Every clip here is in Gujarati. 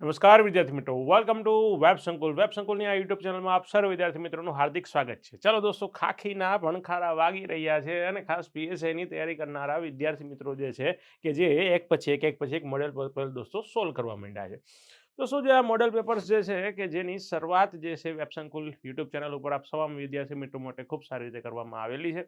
નમસ્કાર વિદ્યાર્થી મિત્રો, વેલકમ ટુ વેબ સંકુલ. વેબ સંકુલની આ યુટ્યુબ ચેનલમાં આપ સર્વ વિદ્યાર્થી મિત્રોનું હાર્દિક સ્વાગત છે. ચાલો દોસ્તો, ખાખીના ભણખારા વાગી રહ્યા છે અને ખાસ પીએસઆઈની તૈયારી કરનારા વિદ્યાર્થી મિત્રો જે છે કે જે એક પછી એક મોડેલ પેપર દોસ્તો સોલ્વ કરવા માંડ્યા છે. દોસ્તો, જે આ મોડેલ પેપર્સ જે છે કે જેની શરૂઆત જે છે વેબ સંકુલ યુટ્યુબ ચેનલ ઉપર આપ તમામ વિદ્યાર્થી મિત્રો માટે ખૂબ સારી રીતે કરવામાં આવેલી છે.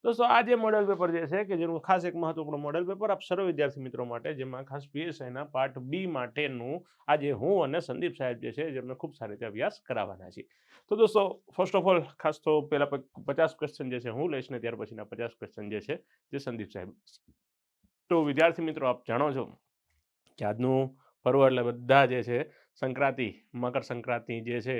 દોસ્તો, આ જે મોડેલ પેપર જે છે કે જેનું ખાસ એક મહત્વપૂર્ણ મોડેલ પેપર આપ સર્વ વિદ્યાર્થી મિત્રો માટે, જેમાં ખાસ પીએસઆઈના પાર્ટ બી માટેનું આજે હું અને સંદીપ સાહેબ જે છે જેમને ખૂબ સારી રીતે અભ્યાસ કરાવવાના છે. તો દોસ્તો, ફર્સ્ટ ઓફ ઓલ ખાસ તો પહેલા 50 ક્વેશ્ચન જે છે હું લઈશ ને ત્યાર પછીના 50 ક્વેશ્ચન જે છે જે સંદીપ સાહેબ. તો વિદ્યાર્થી મિત્રો, આપ જાણો છો કે આજનું પર્વ એટલે બધા જે છે સંક્રાંતિ, મકર સંક્રાંતિ જે છે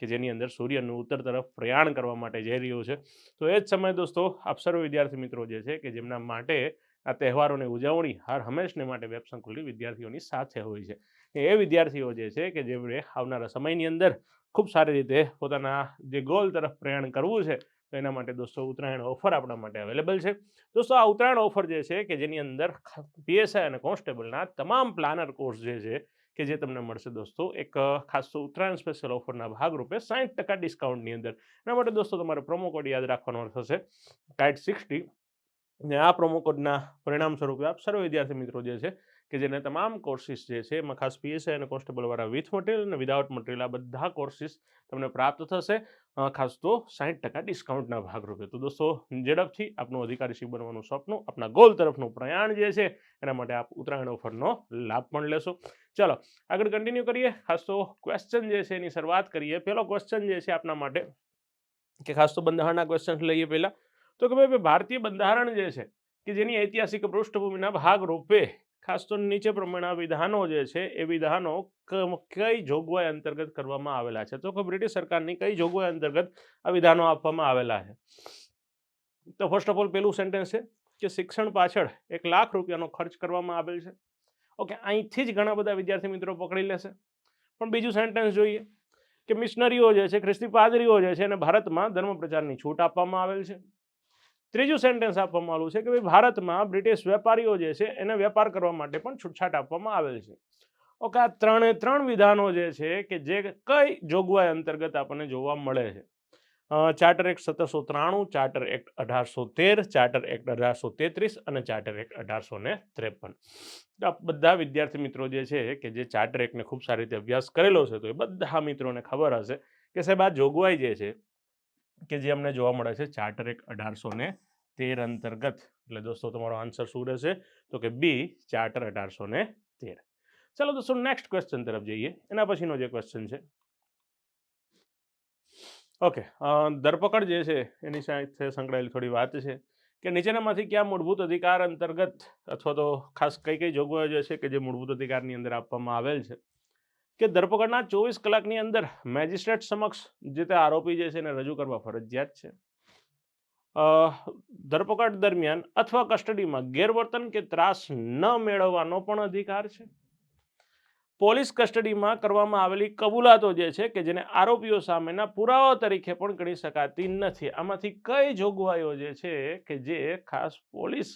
કે જેની અંદર સૂર્યનું ઉત્તર તરફ પ્રયાણ કરવા માટે જઈ રહ્યું છે. તો એ જ સમયે દોસ્તો, આપ સર્વ વિદ્યાર્થી મિત્રો જે છે કે જેમના માટે આ તહેવારોની ઉજવણી હર હંમેશને માટે વેબ સંકુલની વિદ્યાર્થીઓની સાથે હોય છે. એ વિદ્યાર્થીઓ જે છે કે જેમણે આવનારા સમયની અંદર ખૂબ સારી રીતે પોતાના જે ગોલ તરફ પ્રયાણ કરવું છે, તો એના માટે દોસ્તો ઉત્તરાયણ ઓફર આપણા માટે અવેલેબલ છે. દોસ્તો, આ ઉત્તરાયણ ઓફર જે છે કે જેની અંદર પીએસઆઈ અને કોન્સ્ટેબલના તમામ પ્લાનર કોર્સ જે છે કે જે તમને મળશે દોસ્તો એક ખાસ તો ઉત્તરાયણ સ્પેશિયલ ઓફરના ભાગરૂપે 60% ડિસ્કાઉન્ટની અંદર. એના માટે દોસ્તો તમારે પ્રોમો કોડ યાદ રાખવાનો થશે KITE60. ને આ પ્રોમો કોડના પરિણામ સ્વરૂપે આપ સર્વ વિદ્યાર્થી મિત્રો જે છે કે જેને તમામ કોર્સિસ જે છે એમાં ખાસ પીએસઆઈ અને કોન્સ્ટેબલવાળા વિથ મટીરિયલ અને વિધાઉટ મટીરિયલ આ બધા કોર્સિસ તમને પ્રાપ્ત થશે ખાસ તો 60% ડિસ્કાઉન્ટના ભાગરૂપે. તો દોસ્તો, ઝડપથી આપનું અધિકારી બનવાનું સપનું, આપના ગોલ તરફનું પ્રયાણ જે છે એના માટે આપ ઉત્તરાયણ ઓફરનો લાભ પણ લેશો. ચાલો આગળ કન્ટિન્યુ કરીએ. ખાસ તો ક્વેશ્ચન જે છે એની શરૂઆત કરીએ. પહેલો ક્વેશ્ચન જે છે આપના માટે કે ખાસ તો બંધારણના ક્વેશ્ચન લઈએ પહેલા. તો કે ભાઈ, ભારતીય બંધારણ જે છે કે જેની ઐતિહાસિક પૃષ્ઠભૂમિના ભાગરૂપે ખાસ તો નીચે પ્રમાણે વિધાનો જે છે એ વિધાનો કઈ જોગવાઈ અંતર્ગત કરવામાં આવેલા છે? તો કે બ્રિટિશ સરકારની કઈ જોગવાઈ અંતર્ગત આ વિધાનો આપવામાં આવેલા છે? તો ફર્સ્ટ ઓફ ઓલ પહેલું સેન્ટેન્સ છે કે શિક્ષણ પાછળ 1 લાખ રૂપિયાનો ખર્ચ કરવામાં આવેલ છે. ઓકે, અહીંથી જ ઘણા બધા વિદ્યાર્થી મિત્રો પકડી લેશે. પણ બીજું સેન્ટેન્સ જોઈએ કે મિશનરીઓ જે છે, ખ્રિસ્તી પાદરીઓ જે છે એને ભારતમાં ધર્મ પ્રચારની છૂટ આપવામાં આવેલ છે. ત્રીજું સેન્ટેન્સ આપવામાં આવ્યું છે કે ભાઈ ભારતમાં બ્રિટિશ વેપારીઓ જે છે એને વેપાર કરવા માટે પણ છૂટછાટ આપવામાં આવેલ છે. ઓકે, આ ત્રણ વિધાનો જે છે કે જે કઈ જોગવાઈ અંતર્ગત આપણને જોવા મળે છે? Charter act 1793, charter act 1813, charter act 1833 અને ચાર્ટર એક્ટ 1853. આ બધા વિદ્યાર્થી મિત્રો જે છે કે જે ચાર્ટર એક્ટને ખૂબ સારી રીતે અભ્યાસ કરેલો છે, તો એ બધા મિત્રોને ખબર હશે કે સાહેબ આ જોગવાઈ જે છે કે જે અમને જોવા મળે છે ચાર્ટર એક્ટ 1813 અંતર્ગત. એટલે દોસ્તો તમારો આન્સર શું રહેશે? તો કે બી, ચાર્ટર 1813. ચાલો દોસ્તો, નેક્સ્ટ ક્વેશ્ચન તરફ જઈએ. એના પછીનો જે ક્વેશ્ચન છે, ઓકે, ધરપકડ જે છે એની સાથે સંકળાયેલી થોડી વાત છે કે નીચેનામાંથી કયા મૂળભૂત અધિકાર અંતર્ગત અથવા તો ખાસ કઈ કઈ જોગવાઈઓ જે છે કે જે મૂળભૂત અધિકારની અંદર આપવામાં આવેલ છે કે ધરપકડના 24 કલાકની અંદર મેજિસ્ટ્રેટ સમક્ષ જે તે આરોપી જે છે એને રજૂ કરવા ફરજિયાત છે. ધરપકડ દરમિયાન અથવા કસ્ટડીમાં ગેરવર્તન કે ત્રાસ ન મેળવવાનો પણ અધિકાર છે. પોલીસ કસ્ટડીમાં કરવામાં આવેલી કબૂલાતો જે છે કે જેને આરોપીઓ સામેના પુરાવા તરીકે પણ ગણી શકાતી નથી. આમાંથી કઈ જોગવાઈઓ જે છે કે જે ખાસ પોલીસ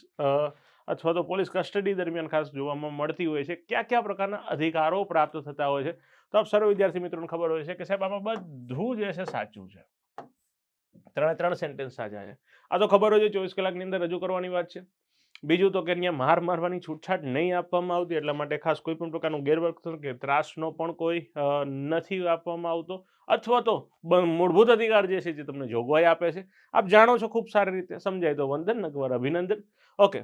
અથવા તો પોલીસ કસ્ટડી દરમિયાન ખાસ જોવામાં મળતી હોય છે? કયા કયા પ્રકારના અધિકારો પ્રાપ્ત થતા હોય છે? તો આપ સર્વ વિદ્યાર્થી મિત્રોને ખબર હોય છે કે સાહેબ આમાં બધું જે છે સાચું છે. ત્રણ સેન્ટેન્સ સાચા છે. આ તો ખબર હોય છે 24 કલાકની અંદર રજૂ કરવાની વાત છે. બીજું તો કે અહીંયા માર મારવાની છૂટછાટ નહીં આપવામાં આવતી, એટલા માટે ખાસ કોઈ પણ પ્રકારનું ગેરવર્તન કે ત્રાસનો પણ કોઈ નથી આપવામાં આવતો. અથવા તો મૂળભૂત અધિકાર જે છે જે તમને જોગવાઈ આપે છે. આપ જાણો છો ખૂબ સારી રીતે, સમજાય તો વંદન, નકર અભિનંદન. ઓકે,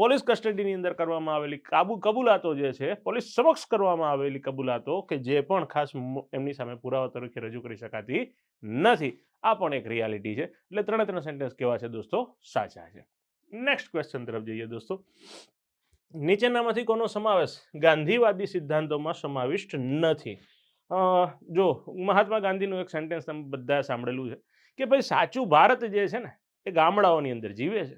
પોલીસ કસ્ટડીની અંદર કરવામાં આવેલી કબૂલાતો જે છે, પોલીસ સમક્ષ કરવામાં આવેલી કબૂલાતો કે જે પણ ખાસ એમની સામે પુરાવા તરીકે રજૂ કરી શકાતી નથી. આ પણ એક રિયાલિટી છે. એટલે ત્રણ સેન્ટેન્સ કેવા છે દોસ્તો? સાચા છે. નેક્સ્ટ ક્વેશ્ચન તરફ જઈએ દોસ્તો. નીચેનામાંથી કોનો સમાવેશ ગાંધીવાદી સિદ્ધાંતોમાં સમાવિષ્ટ નથી? જો મહાત્મા ગાંધીનું એક સેન્ટેન્સ તમે બધા સાંભળેલું છે કે ભાઈ સાચું ભારત જે છે ને એ ગામડાઓની અંદર જીવે છે.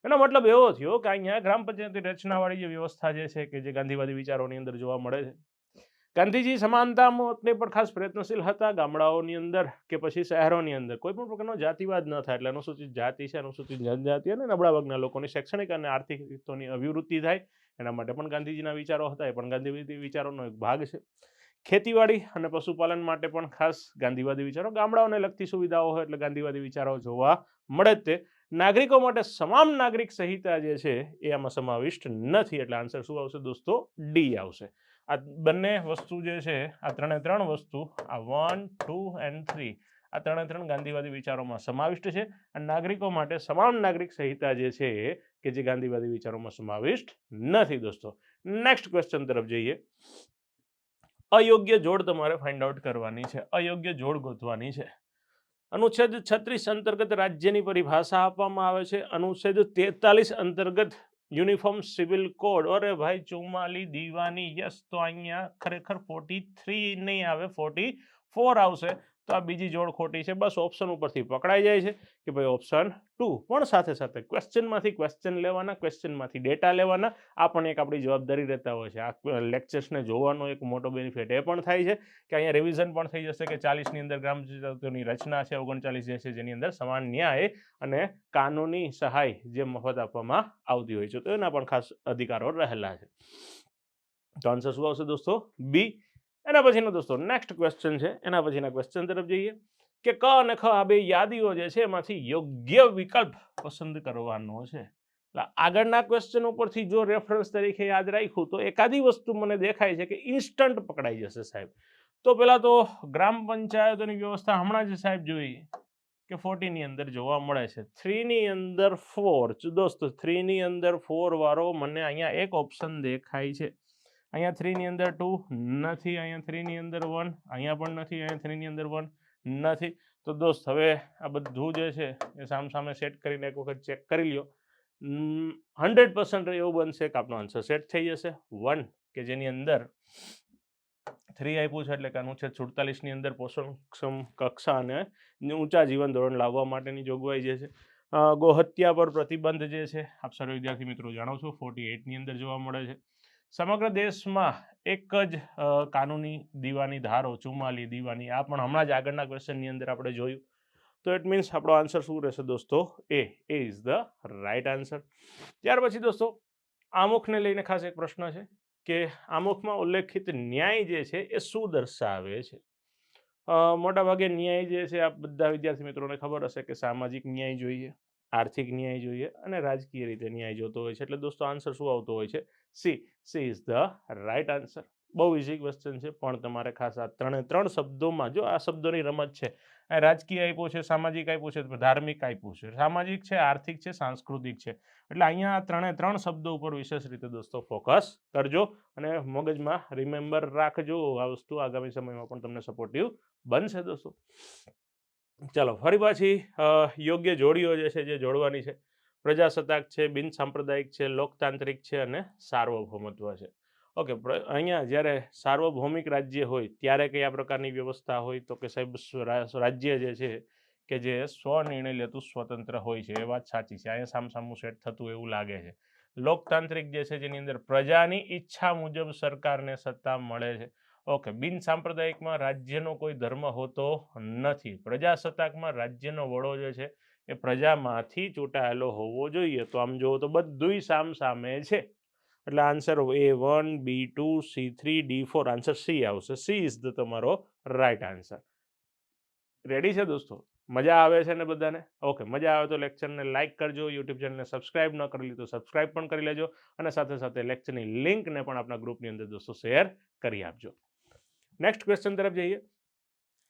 એનો મતલબ એવો થયો કે અહીંયા ગ્રામ પંચાયતની રચનાવાળી જે વ્યવસ્થા જે છે કે જે ગાંધીવાદી વિચારોની અંદર જોવા મળે છે. ગાંધીજી સમાનતા માટે પણ ખાસ પ્રયત્નશીલ હતા. ગામડાઓની અંદર કે પછી શહેરોની અંદર કોઈ પણ પ્રકારનો જાતિવાદ ન થાય, એટલે અનુસૂચિત જાતિ છે, અનુસૂચિત જનજાતિ અને નબળા વર્ગના લોકોની શૈક્ષણિક અને આર્થિક હિતોની અભિવૃદ્ધિ થાય, એના માટે પણ ગાંધીજીના વિચારો હતા. એ પણ ગાંધીવાદી વિચારોનો એક ભાગ છે. ખેતીવાડી અને પશુપાલન માટે પણ ખાસ ગાંધીવાદી વિચારો, ગામડાઓને લગતી સુવિધાઓ હોય એટલે ગાંધીવાદી વિચારો જોવા મળે જ તે. નાગરિકો માટે તમામ નાગરિક સંહિતા જે છે એ આમાં સમાવિષ્ટ નથી, એટલે આન્સર શું આવશે દોસ્તો? ડી આવશે. આ બંને વસ્તુ જે છે, આ ત્રણ વસ્તુ, આ 1, 2 એન્ડ 3, આ ત્રણ ગાંધીવાદી વિચારોમાં સમાવિષ્ટ છે. અને નાગરિકો માટે તમામ નાગરિક સંહિતા જે છે કે જે ગાંધીવાદી વિચારોમાં સમાવિષ્ટ નથી દોસ્તો. નેક્સ્ટ ક્વેશ્ચન તરફ જઈએ. અયોગ્ય જોડ તમારે ફાઇન્ડ આઉટ કરવાની છે, અયોગ્ય જોડ ગોતવાની છે. અનુચ્છેદ 36 અંતર્ગત રાજ્યની પરિભાષા આપવામાં આવે છે. અનુચ્છેદ 43 અંતર્ગત યુનિફોર્મ સિવિલ કોડ. અરે ભાઈ 44 દીવાની, યસ. તો અહીંયા ખરેખર 43 નહીં આવે, 44 આવશે. તો આ બીજી જોડ ખોટી છે. બસ ઓપ્શન ઉપરથી પકડાઈ જાય છે કે ભાઈ ઓપ્શન 2. પણ સાથે સાથે ક્વેશ્ચનમાંથી ક્વેશ્ચન લેવાના, ક્વેશ્ચનમાંથી ડેટા લેવાના, આ પણ એક આપણી જવાબદારી રહેતા હોય છે. આ લેક્ચર્સને જોવાનો એક મોટો બેનિફિટ એ પણ થાય છે કે અહીંયા રિવિઝન પણ થઈ જશે કે 40ની અંદર ગ્રામ પંચાયતોની રચના છે, 39 જે છે જેની અંદર સમાન ન્યાય અને કાનૂની સહાય જે મફત આપવામાં આવતી હોય છે, તો એના પણ ખાસ અધિકારો રહેલા છે. તો આન્સર શું આવશે દોસ્તો? બી. એના પછીનો દોસ્તો નેક્સ્ટ ક્વેશ્ચન છે, એના પછીના ક્વેશ્ચન તરફ જઈએ કે ક અને ખ આ બે યાદીઓ જે છે એમાંથી યોગ્ય વિકલ્પ પસંદ કરવાનો છે. આગળના ક્વેશ્ચન ઉપરથી જો રેફરન્સ તરીકે યાદ રાખ્યું તો એકાદી વસ્તુ મને દેખાય છે કે ઇન્સ્ટન્ટ પકડાઈ જશે સાહેબ. તો પેલા તો ગ્રામ પંચાયતોની વ્યવસ્થા હમણાં જ સાહેબ જોઈ કે 40 ની અંદર જોવા મળે છે. 3 ની અંદર 4 દોસ્તો, 3 ની અંદર 4 વાળો મને અહીંયા એક ઓપ્શન દેખાય છે. અહીંયા 3 ની અંદર 2 નથી, અહીંયા 3 ની અંદર 1, અહીંયા પણ નથી, અહીંયા 3 ની અંદર 1 નથી. તો દોસ્ત હવે આ બધું જે છે એ સામસામે સેટ કરીને એક વખત ચેક કરી લ્યો. 100% એવું બનશે કે આપણો આન્સર સેટ થઈ જશે 1, કે જેની અંદર 3 આપ્યું છે, એટલે કે અનુચ્છેદ 47 ની અંદર પોષણક્ષમ કક્ષા અને ઊંચા જીવન ધોરણ લાવવા માટેની જોગવાઈ જે છે. ગોહત્યા પર પ્રતિબંધ જે છે આપ સર્વ વિદ્યાર્થી મિત્રો જાણો છો 48 ની અંદર જોવા મળે છે. સમગ્ર દેશમાં એક જ કાનૂની દીવાની ધારો 44 દીવાની, આ પણ હમણાં જ આગળના ક્વેશ્ચનની અંદર આપણે જોયું. તો ઇટ મીન્સ આપણો આન્સર શું રહેશે દોસ્તો? એ ઇઝ ધ રાઈટ આન્સર. ત્યાર પછી દોસ્તો આમુખને લઈને ખાસ એક પ્રશ્ન છે કે આમુખમાં ઉલ્લેખિત ન્યાય જે છે એ શું દર્શાવે છે? મોટાભાગે ન્યાય જે છે આ બધા વિદ્યાર્થી મિત્રોને ખબર હશે કે સામાજિક ન્યાય જોઈએ, આર્થિક ન્યાય જોઈએ અને રાજકીય રીતે ન્યાય જોતો હોય છે. એટલે દોસ્તો આન્સર શું આવતો હોય છે? C. She is the right answer. બહુ ઇઝી ક્વેશ્ચન છે, પણ તમારે ખાસ આ ત્રણ શબ્દોમાં, જો આ શબ્દોની રમત છે, રાજકીય આપ્યું છે, સામાજિક આપ્યું છે, ધાર્મિક આપ્યું છે, સામાજિક છે, આર્થિક છે, સાંસ્કૃતિક છે. એટલે અહીંયા આ ત્રણ શબ્દો ઉપર વિશેષ રીતે દોસ્તો ફોકસ કરજો અને મગજમાં રિમેમ્બર રાખજો. આ વસ્તુ આગામી સમયમાં પણ તમને સપોર્ટિવ બનશે દોસ્તો. ચાલો ફરી પાછી યોગ્ય જોડીઓ જે છે જે જોડવાની છે. પ્રજાસત્તાક છે, બિન સાંપ્રદાયિક છે, લોકતાંત્રિક છે અને સાર્વભૌમત્વ છે. ઓકે, અહીંયા જ્યારે સાર્વભૌમિક રાજ્ય હોય ત્યારે કયા પ્રકારની વ્યવસ્થા હોય? તો કે સાહેબ રાજ્ય જે છે કે જે સ્વનિર્ણય લેતું સ્વતંત્ર હોય છે, એ વાત સાચી છે. અહીંયા સામસામું સેટ થતું એવું લાગે છે. લોકતાંત્રિક જે છે જેની અંદર પ્રજાની ઈચ્છા મુજબ સરકારને સત્તા મળે છે. ઓકે, બિન સાંપ્રદાયિકમાં રાજ્યનો કોઈ ધર્મ હોતો નથી. પ્રજાસત્તાકમાં રાજ્યનો વડો જે છે એ પ્રજામાંથી ચૂંટાયેલો હોવો જોઈએ. તો આમ જોવો તો બધુંય સામસામે છે. એટલે answer A1, B2, C3, D4, answer C આવશે. સી ઇઝ ધ તમારો રાઈટ આન્સર. રેડી છે દોસ્તો? મજા આવે છે ને બધાને? ઓકે, મજા આવે તો લેક્ચરને લાઇક કરજો, યુટ્યુબ ચેનલને સબસ્ક્રાઇબ ન કરી તો સબસ્ક્રાઇબ પણ કરી લેજો અને સાથે સાથે લેક્ચરની લિંકને પણ આપણા ગ્રુપની અંદર દોસ્તો શેર કરી આપજો. નેક્સ્ટ ક્વેશ્ચન તરફ જઈએ.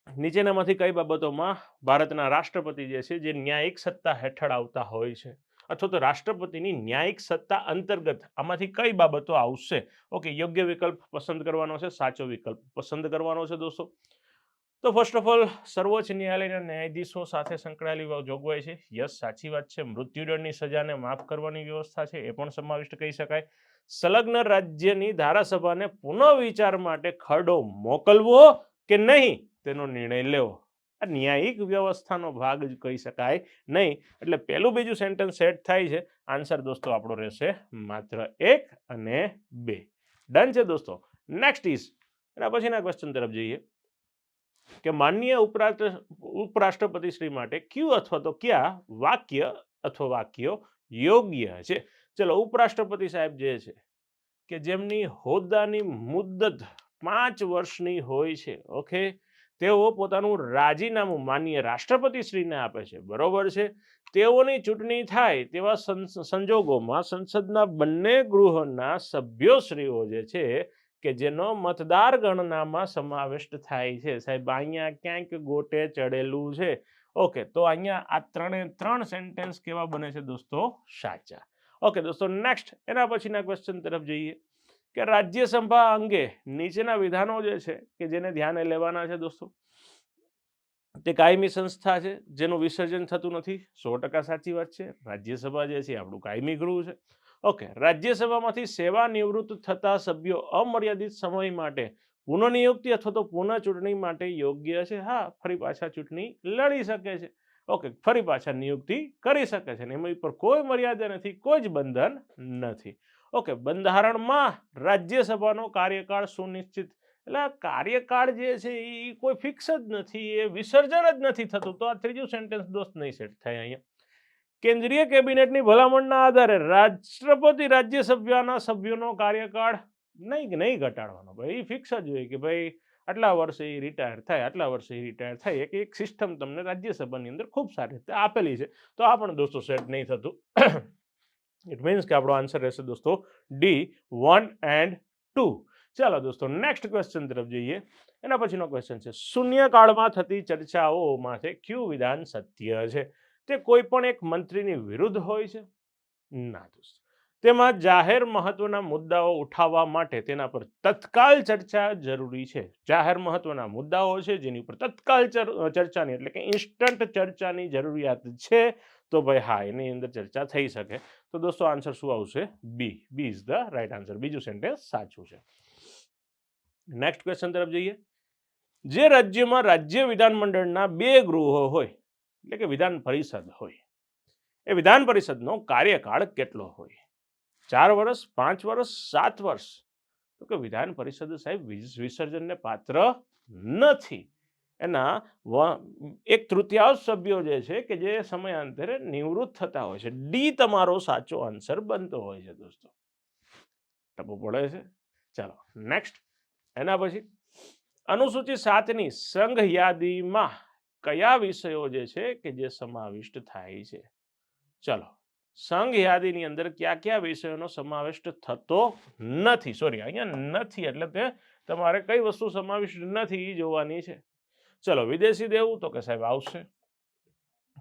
નીચેનામાંથી કઈ બાબતોમાં ભારતના રાષ્ટ્રપતિ જે છે જે ન્યાયિક સત્તા હેઠળ આવતા હોય છે? અથવા તો રાષ્ટ્રપતિની ન્યાયિક સત્તા અંતર્ગત આમાંથી કઈ બાબતો આવશે? ઓકે, યોગ્ય વિકલ્પ પસંદ કરવાનો છે, સાચો વિકલ્પ પસંદ કરવાનો છે દોસ્તો. તો ફર્સ્ટ ઓફ ઓલ સર્વોચ્ચ ન્યાયાલયના ન્યાયાધીશો સાથે સંકળાયેલી જોગવાઈ છે. યસ, સાચી વાત છે. મૃત્યુદંડની સજાને માફ કરવાની વ્યવસ્થા છે, એ પણ સમાવિષ્ટ કહી શકાય. સંલગ્ન રાજ્યની ધારાસભાને પુનઃવિચાર માટે ખરડો મોકલવો કે નહીં તેનો નિર્ણય લેવો. આ ન્યાયિક વ્યવસ્થાનો ભાગ જ કહી શકાય નહીં. એટલે પહેલું બીજું સેન્ટેન્સ સેટ થાય છે. આન્સર દોસ્તો આપણો રહેશે માત્ર 1 અને 2. ડન છે દોસ્તો. નેક્સ્ટ ઇઝ, એના પછીના ક્વેશ્ચન તરફ જઈએ કે માનનીય ઉપરાષ્ટ્રપતિ શ્રી માટે ક્યુ અથવા તો ક્યાં વાક્ય અથવા વાક્યો યોગ્ય છે? ચલો, ઉપરાષ્ટ્રપતિ સાહેબ જે છે કે જેમની હોદ્દાની મુદ્દત 5 વર્ષની હોય છે. ઓકે, તેઓ પોતાનું રાજીનામું માનનીય રાષ્ટ્રપતિશ્રીને આપે છે. બરોબર છે. તેઓની ચૂંટણી થાય તેવા સંજોગોમાં સંસદના બંને ગૃહોના સભ્યોશ્રીઓ જે છે કે જેનો મતદાર ગણનામાં સમાવેશ થાય છે. સાહેબ અહીંયા ક્યાંક ગોટે ચડેલું છે. ઓકે, તો અહીંયા આ 3 સેન્ટેન્સ કેવા બને છે દોસ્તો? સાચા. ઓકે દોસ્તો, નેક્સ્ટ એના પછીના ક્વેશ્ચન તરફ જઈએ કે રાજ્યસભા અંગે નીચેના વિધાનો જે છે કે જેને ધ્યાને લેવાના છે દોસ્તો. તે કાયમી સંસ્થા છે જેનું વિસર્જન થતું નથી. 100% સાચી વાત છે. રાજ્યસભા જે છે આપણું કાયમી ગૃહ છે. ઓકે, રાજ્યસભામાંથી સેવા નિવૃત્ત થતા સભ્યો અમર્યાદિત સમય માટે પુનઃનિયુક્તિ અથવા તો પુનઃ ચૂંટણી માટે યોગ્ય છે. હા, ફરી પાછા ચૂંટણી લડી શકે છે. ઓકે, ફરી પાછા નિયુક્તિ કરી શકે છે. એમાં પર કોઈ મર્યાદા નથી, કોઈ જ બંધન નથી. ઓકે, બંધારણમાં રાજ્યસભાનો કાર્યકાળ સુનિશ્ચિત, એટલે કાર્યકાળ જે છે એ કોઈ ફિક્સ જ નથી, એ વિસર્જન જ નથી થતું. તો આ ત્રીજું સેન્ટેન્સ દોસ્ત નહીં સેટ થાય અહીંયા. કેન્દ્રીય કેબિનેટની ભલામણના આધારે રાષ્ટ્રપતિ રાજ્યસભાના સભ્યોનો કાર્યકાળ નહીં ઘટાડવાનો. ભાઈ ફિક્સ જ હોય કે ભાઈ આટલા વર્ષે એ રિટાયર થાય, આટલા વર્ષે એ રિટાયર થાય. એક સિસ્ટમ તમને રાજ્યસભાની અંદર ખૂબ સારી રીતે આપેલી છે. તો આ પણ દોસ્તો સેટ નહીં થતું. ઇટ મીન્સ કે આપણો આન્સર રહેશે દોસ્તો ડી 1 and 2. ચાલો દોસ્તો, નેક્સ્ટ ક્વેશ્ચન તરફ જઈએ. એના પછીનો ક્વેશ્ચન છે શૂન્યકાળમાં થતી ચર્ચાઓમાંથી કયું વિધાન સત્ય છે? તે કોઈ પણ એક મંત્રીની વિરુદ્ધ હોય છે? ના દોસ્તો. તેમાં જાહેર મહત્વના મુદ્દાઓ ઉઠાવવા માટે તેના પર તત્કાલ ચર્ચા જરૂરી છે. જાહેર મહત્વના મુદ્દાઓ છે જેની ઉપર તત્કાલ ચર્ચાની એટલે કે ઇન્સ્ટન્ટ ચર્ચાની જરૂરિયાત છે. તો ભાઈ હા, એની અંદર ચર્ચા થઈ શકે. તો દોસ્તો આન્સર શું આવશે? B. B is the right answer. બીજું સેન્ટેન્સ સાચું છે. નેક્સ્ટ ક્વેશ્ચન તરફ જઈએ. જે રાજ્યમાં રાજ્ય વિધાનમંડળના 2 ગૃહો હોય એટલે કે વિધાન પરિષદ હોય, એ વિધાન પરિષદનો કાર્યકાળ કેટલો હોય? 4 વર્ષ, 5 વર્ષ, 7 વર્ષ? તો કે વિધાન પરિષદ સાહેબ વિસર્જનને પાત્ર નથી. એના 1/3 સભ્યો જે છે કે જે સમયાંતરે નિવૃત્ત થતા હોય છે. ડી તમારો સાચો આન્સર બનતો હોય છે દોસ્તો. ટપો પડે છે. ચાલો નેક્સ્ટ. એના પછી અનુસૂચિ 7ની સંઘ યાદીમાં કયા વિષયો જે છે કે જે સમાવિષ્ટ થાય છે? ચલો, સંઘ યાદીની અંદર કયા વિષયોનો સમાવેશ થતો નથી? સોરી, અહીંયા નથી એટલે તે તમારે કઈ વસ્તુ સમાવિષ્ટ નથી એ જોવાની છે. ચલો, વિદેશી દેવું તો કે સાહેબ આવશે.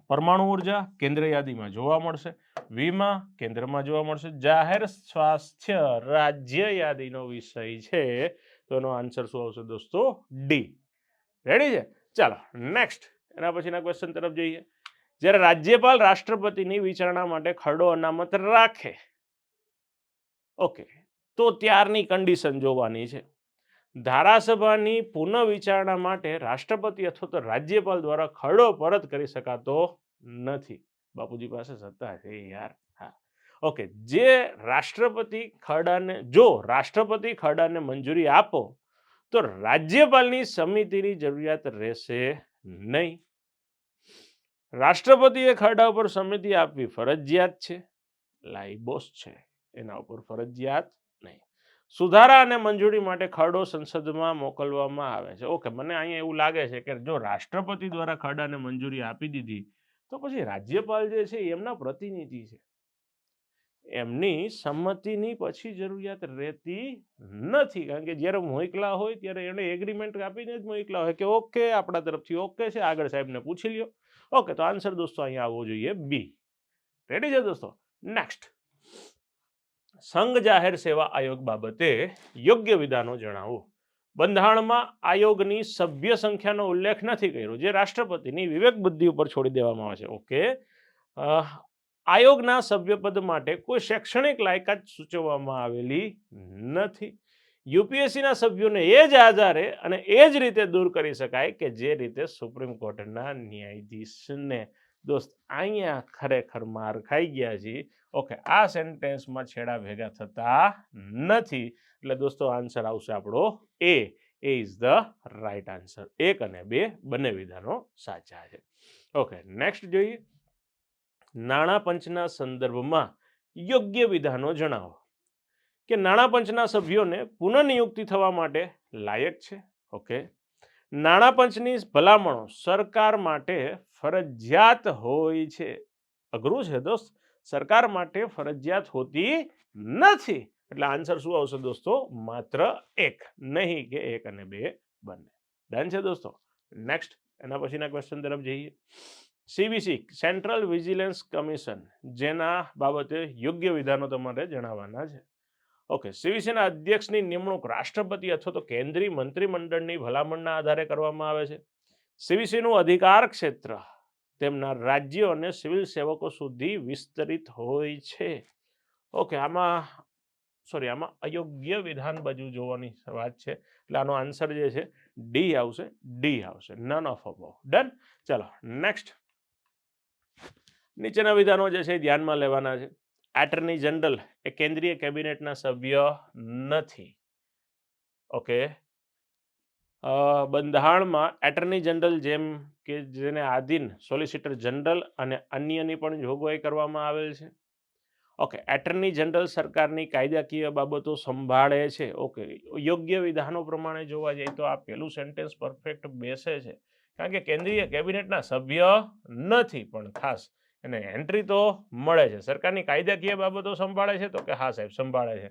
પરમાણુ ઉર્જા કેન્દ્ર યાદીમાં જોવા મળશે. વીમા કેન્દ્રમાં જોવા મળશે. જાહેર સ્વાસ્થ્ય રાજ્ય યાદીનો વિષય છે. તો એનો આન્સર શું આવશે દોસ્તો? ડી. રેડી છે? ચાલો નેક્સ્ટ. એના પછીના ક્વેશ્ચન તરફ જઈએ. જ્યારે રાજ્યપાલ રાષ્ટ્રપતિની વિચારણા માટે ખરડો અનામત રાખે, ઓકે, તો ત્યારની કન્ડિશન જોવાની છે. ધારાસભાની પુનઃ વિચારણા માટે રાષ્ટ્રપતિ અથવા તો રાજ્યપાલ દ્વારા ખરડો પરત કરી શકાતો નથી. બાપુજી પાસે સત્તા છે યાર. હા, ઓકે, જે રાષ્ટ્રપતિ ખરડાને મંજૂરી આપો તો રાજ્યપાલની સમિતિની જરૂરિયાત રહેશે નહીં. રાષ્ટ્રપતિએ ખરડા ઉપર સમિતિ આપવી ફરજિયાત છે. લાઈબોસ છે, એના ઉપર ફરજિયાત નહીં. સુધારા અને મંજૂરી માટે ખરડો સંસદમાં મોકલવામાં આવે છે. ઓકે, મને અહીંયા એવું લાગે છે કે જો રાષ્ટ્રપતિ દ્વારા ખરડાને મંજૂરી આપી દીધી તો પછી રાજ્યપાલ જે છે એમના પ્રતિનિધિ છે, એમની સંમતિની પછી જરૂરિયાત રહેતી નથી. કારણ કે જ્યારે મોકલા હોય ત્યારે એને એગ્રીમેન્ટ આપીને જ મોકલા હોય કે ઓકે આપણા તરફથી ઓકે છે, આગળ સાહેબને પૂછી લ્યો. ઓકે, તો આન્સર દોસ્તો અહીંયા આવવો જોઈએ બી. રેડી છે દોસ્તો? નેક્સ્ટ. સંઘ જાહેર સેવા આયોગ બાબતે યોગ્ય વિધાનો જણાવો. બંધારણમાં આયોગની સભ્ય સંખ્યાનો ઉલ્લેખ નથી કર્યો, જે રાષ્ટ્રપતિની વિવેક બુદ્ધિ ઉપર છોડી દેવામાં આવે છે. ઓકે, આયોગના સભ્યપદ માટે કોઈ શૈક્ષણિક લાયકાત સૂચવવામાં આવેલી નથી. યુપીએસસીના સભ્યોને એ જ આધારે અને એ જ રીતે દૂર કરી શકાય કે જે રીતે સુપ્રીમ કોર્ટના ન્યાયાધીશને. દોસ્ત અહીંયા ખરેખર માર ખાઈ ગયા છે. ઓકે, આ સેન્ટેન્સમાં છેડા ભેગા થતા નથી. એટલે દોસ્તો આન્સર આવશે આપણો એ. એ ઇઝ ધ રાઈટ આન્સર. 1 અને 2 બંને વિધાનો સાચા છે. ઓકે, નેક્સ્ટ જોઈએ. નાણાં પંચના સંદર્ભમાં યોગ્ય વિધાનો જણાવો. કે નાણાં પંચના સભ્યોને પુનઃનિયુક્તિ થવા માટે લાયક છે. ઓકે, નાણાં પંચની ભલામણો સરકાર માટે ફરજિયાત હોય છે. અઘરું છે દોસ્ત, સરકાર માટે ફરજિયાત હોતી નથી. એટલે આન્સર શું આવશે દોસ્તો? માત્ર એક, નહીં કે એક અને બે બંને. ડન છે દોસ્તો. નેક્સ્ટ એના પછીના ક્વેશ્ચન તરફ જઈએ. સીવીસી સેન્ટ્રલ વિજિલન્સ કમિશન, જેના બાબતે યોગ્ય વિધાનો તમારે જણાવવાના છે. ઓકે, સીવીસીના અધ્યક્ષની નિમણૂક રાષ્ટ્રપતિ અથવા તો કેન્દ્રીય મંત્રીમંડળની ભલામણના આધારે કરવામાં આવે છે. સીવીસીનું અધિકાર ક્ષેત્ર તેમના રાજ્યો અને સિવિલ સેવકો સુધી વિસ્તરિત હોય છે. ઓકે, આમાં અયોગ્ય વિધાન બાજુ જોવાની વાત છે, એટલે આનો આન્સર જે છે ડી આવશે. None of above. ડન. ચાલો નેક્સ્ટ. નીચેના વિધાનો જે છે ધ્યાનમાં લેવાના છે. એટર્ની જનરલ એ કેન્દ્રીય કેબિનેટના સભ્ય નથી. ઓકે, બંધારણમાં એટર્ની જનરલ જેમ કે જેને આધીન સોલિસિટર જનરલ અને અન્યની પણ જોગવાઈ કરવામાં આવેલ છે. ઓકે, એટર્ની જનરલ સરકારની કાયદાકીય બાબતો સંભાળે છે. ઓકે, યોગ્ય વિધાનો પ્રમાણે જોવા જઈએ તો આ પહેલું સેન્ટેન્સ પરફેક્ટ બેસે છે, કારણ કે કેન્દ્રીય કેબિનેટના સભ્ય નથી, પણ ખાસ એને એન્ટ્રી તો મળે છે. સરકારની કાયદાકીય બાબતો સંભાળે છે, તો કે હા સાહેબ સંભાળે છે.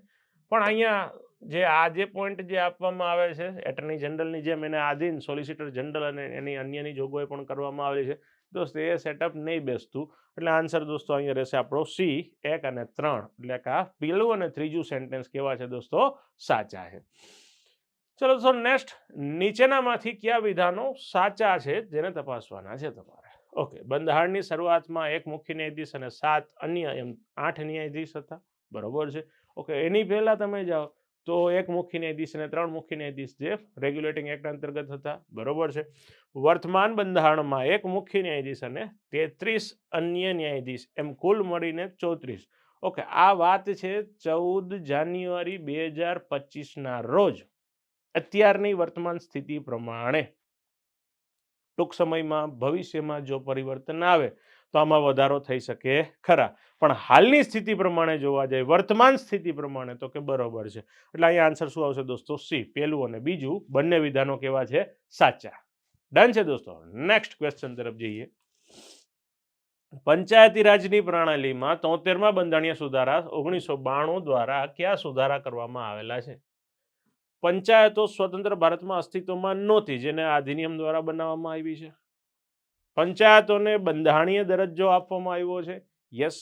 પણ અહીંયા જે પોઈન્ટ જે આપવામાં આવે છે, એટર્ની જનરલની જેમ એને આધીન સોલિસિટર જનરલ અને એની અન્યની જોગવાઈ પણ કરવામાં આવેલી છે. દોસ્તો એ સેટઅપ નહીં બેસતું, એટલે આન્સર દોસ્તો અહીંયા રહેશે આપણો સી 1 અને 3. એટલે કે આ પહેલું અને ત્રીજું સેન્ટેન્સ કેવા છે દોસ્તો? સાચા છે. ચલો દોસ્તો નેક્સ્ટ. નીચેનામાંથી કયા વિધાનો સાચા છે જેને તપાસવાના છે તમારે? ઓકે, બંધારણની શરૂઆતમાં એક મુખ્ય ન્યાયાધીશ અને 7 અન્ય એમ 8 ન્યાયાધીશ હતા. બરોબર છે. ઓકે, એની પહેલા તમે જાઓ તો એક મુખ્ય ન્યાયાધીશ અને 3 મુખ્ય ન્યાયાધીશ જે રેગ્યુલેટિંગ એક્ટ અંતર્ગત હતા. બરોબર છે. વર્તમાન બંધારણમાં એક મુખ્ય ન્યાયાધીશ અને 33 અન્ય ન્યાયાધીશ એમ કુલ મળીને 34. ઓકે, આ વાત છે 14 જાન્યુઆરી 2025ના રોજ. અત્યારની વર્તમાન સ્થિતિ પ્રમાણે ટૂંક સમયમાં ભવિષ્યમાં જો પરિવર્તન આવે તો આમાં વધારો થઈ શકે ખરા, પણ હાલની સ્થિતિ પ્રમાણે જોવા જાય, વર્તમાન સ્થિતિ પ્રમાણે તો કે બરોબર છે. એટલે અહીંયા આન્સર શું આવશે દોસ્તો? સી, પહેલું અને બીજું બંને વિધાનો કેવા છે? સાચા. ડન છે દોસ્તો. નેક્સ્ટ ક્વેશ્ચન તરફ જઈએ. પંચાયતી રાજની પ્રણાલીમાં 73મા બંધારણીય સુધારા 1992 દ્વારા કયા સુધારા કરવામાં આવેલા છે? પંચાયતો સ્વતંત્ર ભારતમાં અસ્તિત્વમાં નહોતી, જેને આ અધિનિયમ દ્વારા બનાવવામાં આવી છે. પંચાયતોને બંધારણીય દરજ્જો આપવામાં આવ્યો છે. યસ.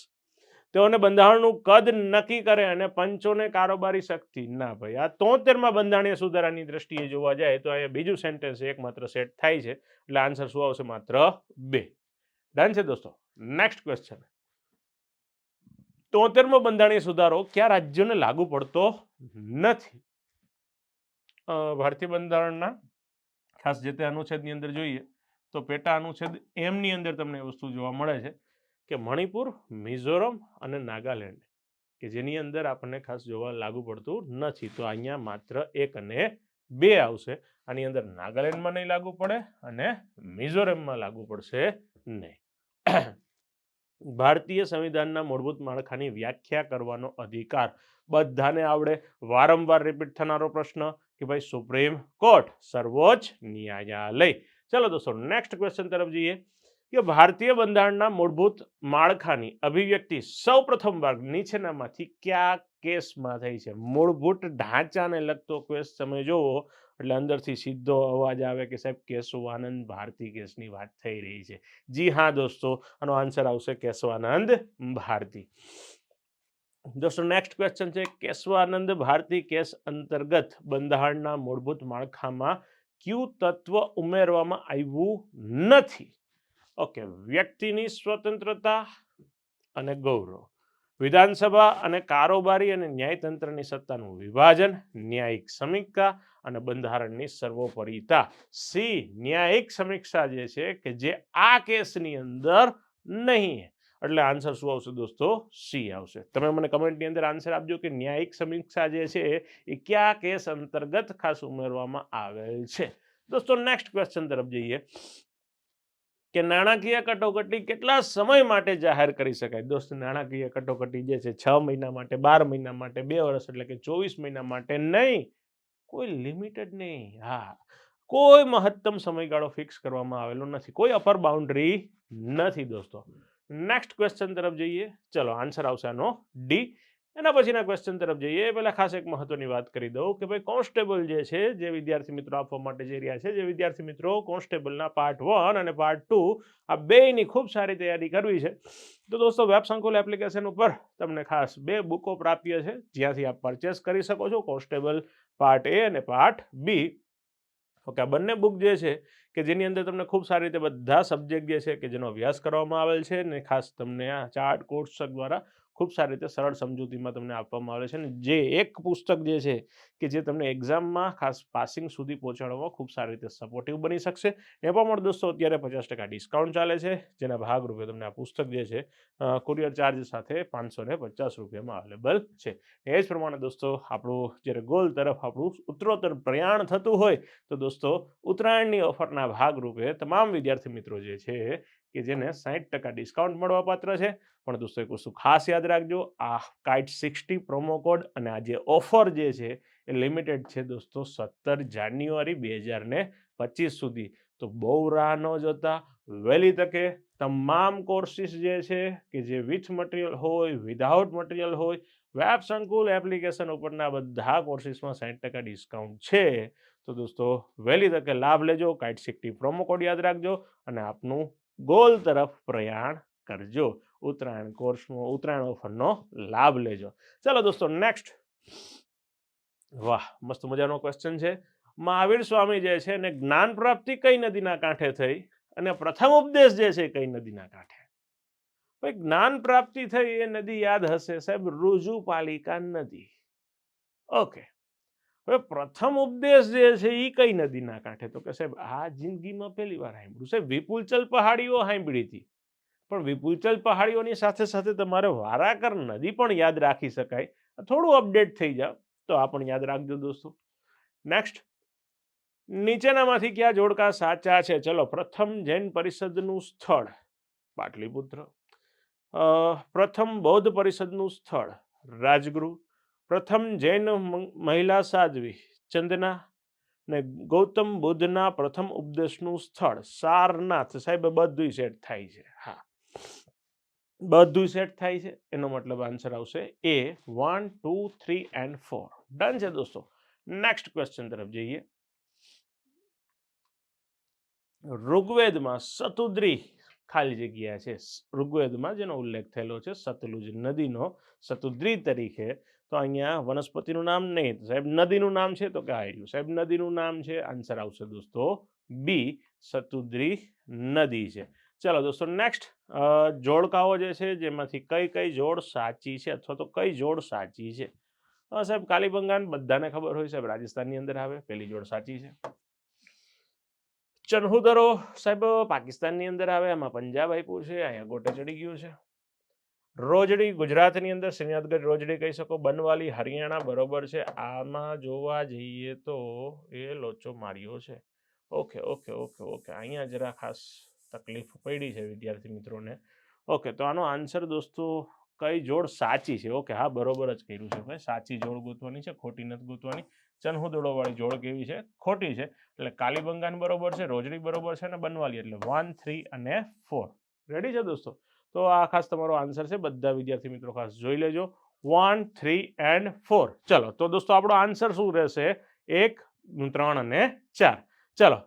તેઓને બંધારણનું કદ નક્કી કરે અને પંચોને કારોબારી શક્તિ. ના ભાઈ, આ 73મા બંધારણીય સુધારાની દ્રષ્ટિએ જોવા જાય તો અહીંયા બીજું સેન્ટેન્સ એકમાત્ર સેટ થાય છે, એટલે આન્સર શું આવશે? માત્ર 2. ડન છે દોસ્તો. Next question. 73મો બંધારણીય સુધારો કયા રાજ્યોને લાગુ પડતો નથી? ભારતીય બંધારણના ખાસ જે તે અનુચ્છેદની અંદર જોઈએ તો પેટા અનુચ્છેદ એમની અંદર તમને એ વસ્તુ જોવા મળે છે કે મણિપુર, મિઝોરમ અને નાગાલેન્ડ કે જેની અંદર આપણને ખાસ જોવા લાગુ પડતું નથી. તો અહીંયા માત્ર 1 અને 2 આવશે. આની અંદર નાગાલેન્ડમાં નહીં લાગુ પડે અને મિઝોરમમાં લાગુ પડશે નહીં. ભારતીય સંવિધાનના મૂળભૂત માળખાની વ્યાખ્યા કરવાનો અધિકાર બધાને આવડે. વારંવાર રિપીટ થનારો પ્રશ્ન કે ભાઈ સુપ્રીમ કોર્ટ, સર્વોચ્ચ ન્યાયાલય. ચલો દોસ્તો નેક્સ્ટ ક્વેશ્ચન તરફ જઈએ કે ભારતીય બંધારણના મૂળભૂત માળખાની અભિવ્યક્તિ સૌપ્રથમ વાર નીચેનામાંથી કયા કેસમાં થઈ છે? મૂળભૂત ઢાંચાને લગતો કેસ તમે જોવો એટલે અંદરથી સીધો અવાજ આવે કે સાહેબ કેશવાનંદ ભારતી કેસની વાત થઈ રહી છે. જી હા દોસ્તો, આનો આન્સર આવશે કેશવાનંદ ભારતી. દોસ્તો નેક્સ્ટ ક્વેશ્ચન છે કેશવાનંદ ભારતી કેસ અંતર્ગત બંધારણના મૂળભૂત માળખામાં કયું તત્વ ઉમેરવામાં આવ્યું નથી? ઓકે, વ્યક્તિની સ્વતંત્રતા અને ગૌરવ, વિધાનસભા અને કારોબારી અને ન્યાયતંત્રની સત્તાનું વિભાજન, ન્યાયિક સમીક્ષા અને બંધારણની સર્વોપરિતા. સી, ન્યાયિક સમીક્ષા જે છે કે જે આ કેસની અંદર નહીં. એટલે આન્સર શું આવશે દોસ્તો? સી આવશે. તમે મને કમેન્ટની અંદર આન્સર આપજો કે ન્યાયિક સમીક્ષા જે છે એ કયા કેસ અંતર્ગત ખાસ ઉમેરવામાં આવેલ છે. દોસ્તો નેક્સ્ટ ક્વેશ્ચન તરફ જઈએ કે નાણાકીય કટોકટી કેટલા સમય માટે જાહેર કરી શકાય? દોસ્તો નાણાકીય કટોકટી જે છે 6 મહિના માટે, 12 મહિના માટે, 2 વર્ષ એટલે કે 24 મહિના માટે નહીં, કોઈ લિમિટેડ નહીં. હા, કોઈ મહત્તમ સમયગાળો ફિક્સ કરવામાં આવેલો નથી, કોઈ અપર બાઉન્ડ્રી નથી દોસ્તો. નેક્સ્ટ ક્વેશ્ચન તરફ જઈએ. ચલો, આન્સર આવશે આનો ડી. એના પછીના ક્વેશ્ચન તરફ જઈએ પહેલા ખાસ એક મહત્વની વાત કરી દઉં કે ભાઈ કોન્સ્ટેબલ જે છે, જે વિદ્યાર્થી મિત્રો આપવા માટે જઈ રહ્યા છે, જે વિદ્યાર્થી મિત્રો કોન્સ્ટેબલના પાર્ટ 1 અને પાર્ટ 2 આ બેયની ખૂબ સારી તૈયારી કરવી છે, તો દોસ્તો વેબ સંકુલ એપ્લિકેશન ઉપર તમને ખાસ 2 બુકો પ્રાપ્ય છે, જ્યાંથી આપ પરચેસ કરી શકો છો. કોન્સ્ટેબલ પાર્ટ એ અને પાર્ટ બી. ઓકે, આ બંને બુક જે છે કે જેની અંદર તમને ખૂબ સારી રીતે બધા સબ્જેક્ટ જે છે કે જેનો અભ્યાસ કરવામાં આવેલ છે, ને ખાસ તમને આ ચાર્ટ કોર્સ દ્વારા ખૂબ સારી રીતે સરળ સમજૂતીમાં તમને આપવામાં આવે છે, ને જે એક પુસ્તક જે છે કે જે તમને એક્ઝામમાં ખાસ પાસિંગ સુધી પહોંચાડવામાં ખૂબ સારી રીતે સપોર્ટિવ બની શકશે. એમાં પણ દોસ્તો અત્યારે 50% ડિસ્કાઉન્ટ ચાલે છે, જેના ભાગરૂપે તમને આ પુસ્તક જે છે કુરિયર ચાર્જ સાથે 550 રૂપિયામાં અવેલેબલ છે. એ જ પ્રમાણે દોસ્તો આપણું જ્યારે ગોલ તરફ આપણું ઉત્તરોત્તર પ્રયાણ થતું હોય તો દોસ્તો ઉત્તરાયણની ઓફરના ભાગરૂપે તમામ વિદ્યાર્થી મિત્રો જે છે કે જેને 60% ડિસ્કાઉન્ટ મળવાપાત્ર છે. પણ દોસ્તો એક વસ્તુ ખાસ યાદ રાખજો, આ કાઇટ 60 પ્રોમો કોડ અને આ જે ઓફર જે છે એ લિમિટેડ છે દોસ્તો 17 જાન્યુઆરી 2025 સુધી. તો બહુ રાહ ન જોતા વહેલી તકે તમામ કોર્સિસ જે છે કે જે વિથ મટીરિયલ હોય, વિધાઉટ મટીરિયલ હોય, વેબ સંકુલ એપ્લિકેશન ઉપરના બધા કોર્સિસમાં 60% ડિસ્કાઉન્ટ છે. તો દોસ્તો વહેલી તકે લાભ લેજો, કાઇટ 60 પ્રોમો કોડ યાદ રાખજો અને આપનું ગોલ તરફ પ્રયાણ કરજો. ઉત્તરાયણ ઓફરનો લાભ લેજો. ચાલો દોસ્તો, નેક્સ્ટ. વાહ, મસ્ત મજાનો ક્વેશ્ચન છે. મહાવીર સ્વામી જે છે ને જ્ઞાન પ્રાપ્તિ કઈ નદીના કાંઠે થઈ અને પ્રથમ ઉપદેશ જે છે કઈ નદીના કાંઠે? ભાઈ, જ્ઞાન પ્રાપ્તિ થઈ એ નદી યાદ હશે સાહેબ, ઋજુપાલિકા નદી. ઓકે, હવે પ્રથમ ઉપદેશ જે છે એ કઈ નદીના કાંઠે? તો કે સાહેબ આ જિંદગીમાં પહેલી વાર સાંભળ્યું સાહેબ. વિપુલચલ પહાડીઓ સાંભળી હતી, પણ વિપુલચલ પહાડીઓની સાથે સાથે તમારે વારાકર નદી પણ યાદ રાખી શકાય. થોડું અપડેટ થઈ જાવ તો આ પણ યાદ રાખજો દોસ્તો. નેક્સ્ટ, નીચેનામાંથી કયા જોડકા સાચા છે? ચલો, પ્રથમ જૈન પરિષદનું સ્થળ પાટલીપુત્ર, પ્રથમ બૌદ્ધ પરિષદનું સ્થળ રાજગૃહ, પ્રથમ જૈન મહિલા સાધ્વી ચંદના, ને ગૌતમ બુદ્ધના પ્રથમ ઉપદેશનું સ્થળ સારનાથ. સાહેબ બધું સેટ થાય છે. હા, બધું સેટ થાય છે, એનો મતલબ આન્સર આવશે એ 1, 2, 3 and 4. ડન છે દોસ્તો. નેક્સ્ટ ક્વેશ્ચન તરફ જઈએ. ઋગ્વેદમાં સતુદ્રી ખાલી જગ્યા છે, ઋગ્વેદમાં જેનો ઉલ્લેખ થયેલો છે સતલુજ નદીનો સતુદ્રી તરીકે, તો અહીંયા વનસ્પતિનું નામ નહીં, સાહેબ નદીનું નામ છે. તો કે આવ્યું સાહેબ નદીનું નામ છે. આન્સર આવશે દોસ્તો બી, સતુદ્રી નદી છે. ચાલો દોસ્તો, નેક્સ્ટ. જોડકાઓ જે છે જેમાંથી કઈ કઈ જોડ સાચી છે અથવા તો કઈ જોડ સાચી છે? સાહેબ કાલીબંગાન બધાને ખબર હોય સાહેબ, રાજસ્થાનની અંદર આવે, પહેલી જોડ સાચી છે. ચનહુદરો સાહેબ પાકિસ્તાનની અંદર આવે, એમાં પંજાબ આપ્યું છે, અહીંયા ગોટે ચડી ગયું છે. રોજડી ગુજરાતની અંદર શ્રીનાથગઢ રોજડી કહી શકો. બનવાલી હરિયાણા બરોબર છે. આમાં જોવા જઈએ તો એ લોચો માર્યો છે. ઓકે ઓકે ઓકે ઓકે, અહીંયા જરા ખાસ તકલીફ પડી છે વિદ્યાર્થી મિત્રોને. ઓકે, તો આનો આન્સર દોસ્તો કઈ જોડ સાચી છે? ઓકે, હા બરોબર જ કર્યું છે ભાઈ, સાચી જોડ ગોતવાની છે, ખોટી નથી ગોતવાની. ચનહુદડો વાળી જોડ કેવી છે? ખોટી છે. એટલે કાલીબંગાન બરોબર છે, રોજડી બરોબર છે અને બનવાલી, એટલે 1, 3 અને 4 રેડી છે દોસ્તો. તો આ ખાસ તમારો આન્સર છે, બધા વિદ્યાર્થી મિત્રો ખાસ જોઈ લેજો, 1, 3 and 4. ચલો તો દોસ્તો આપણો આન્સર શું રહેશે? 1, 3 અને 4. ચલો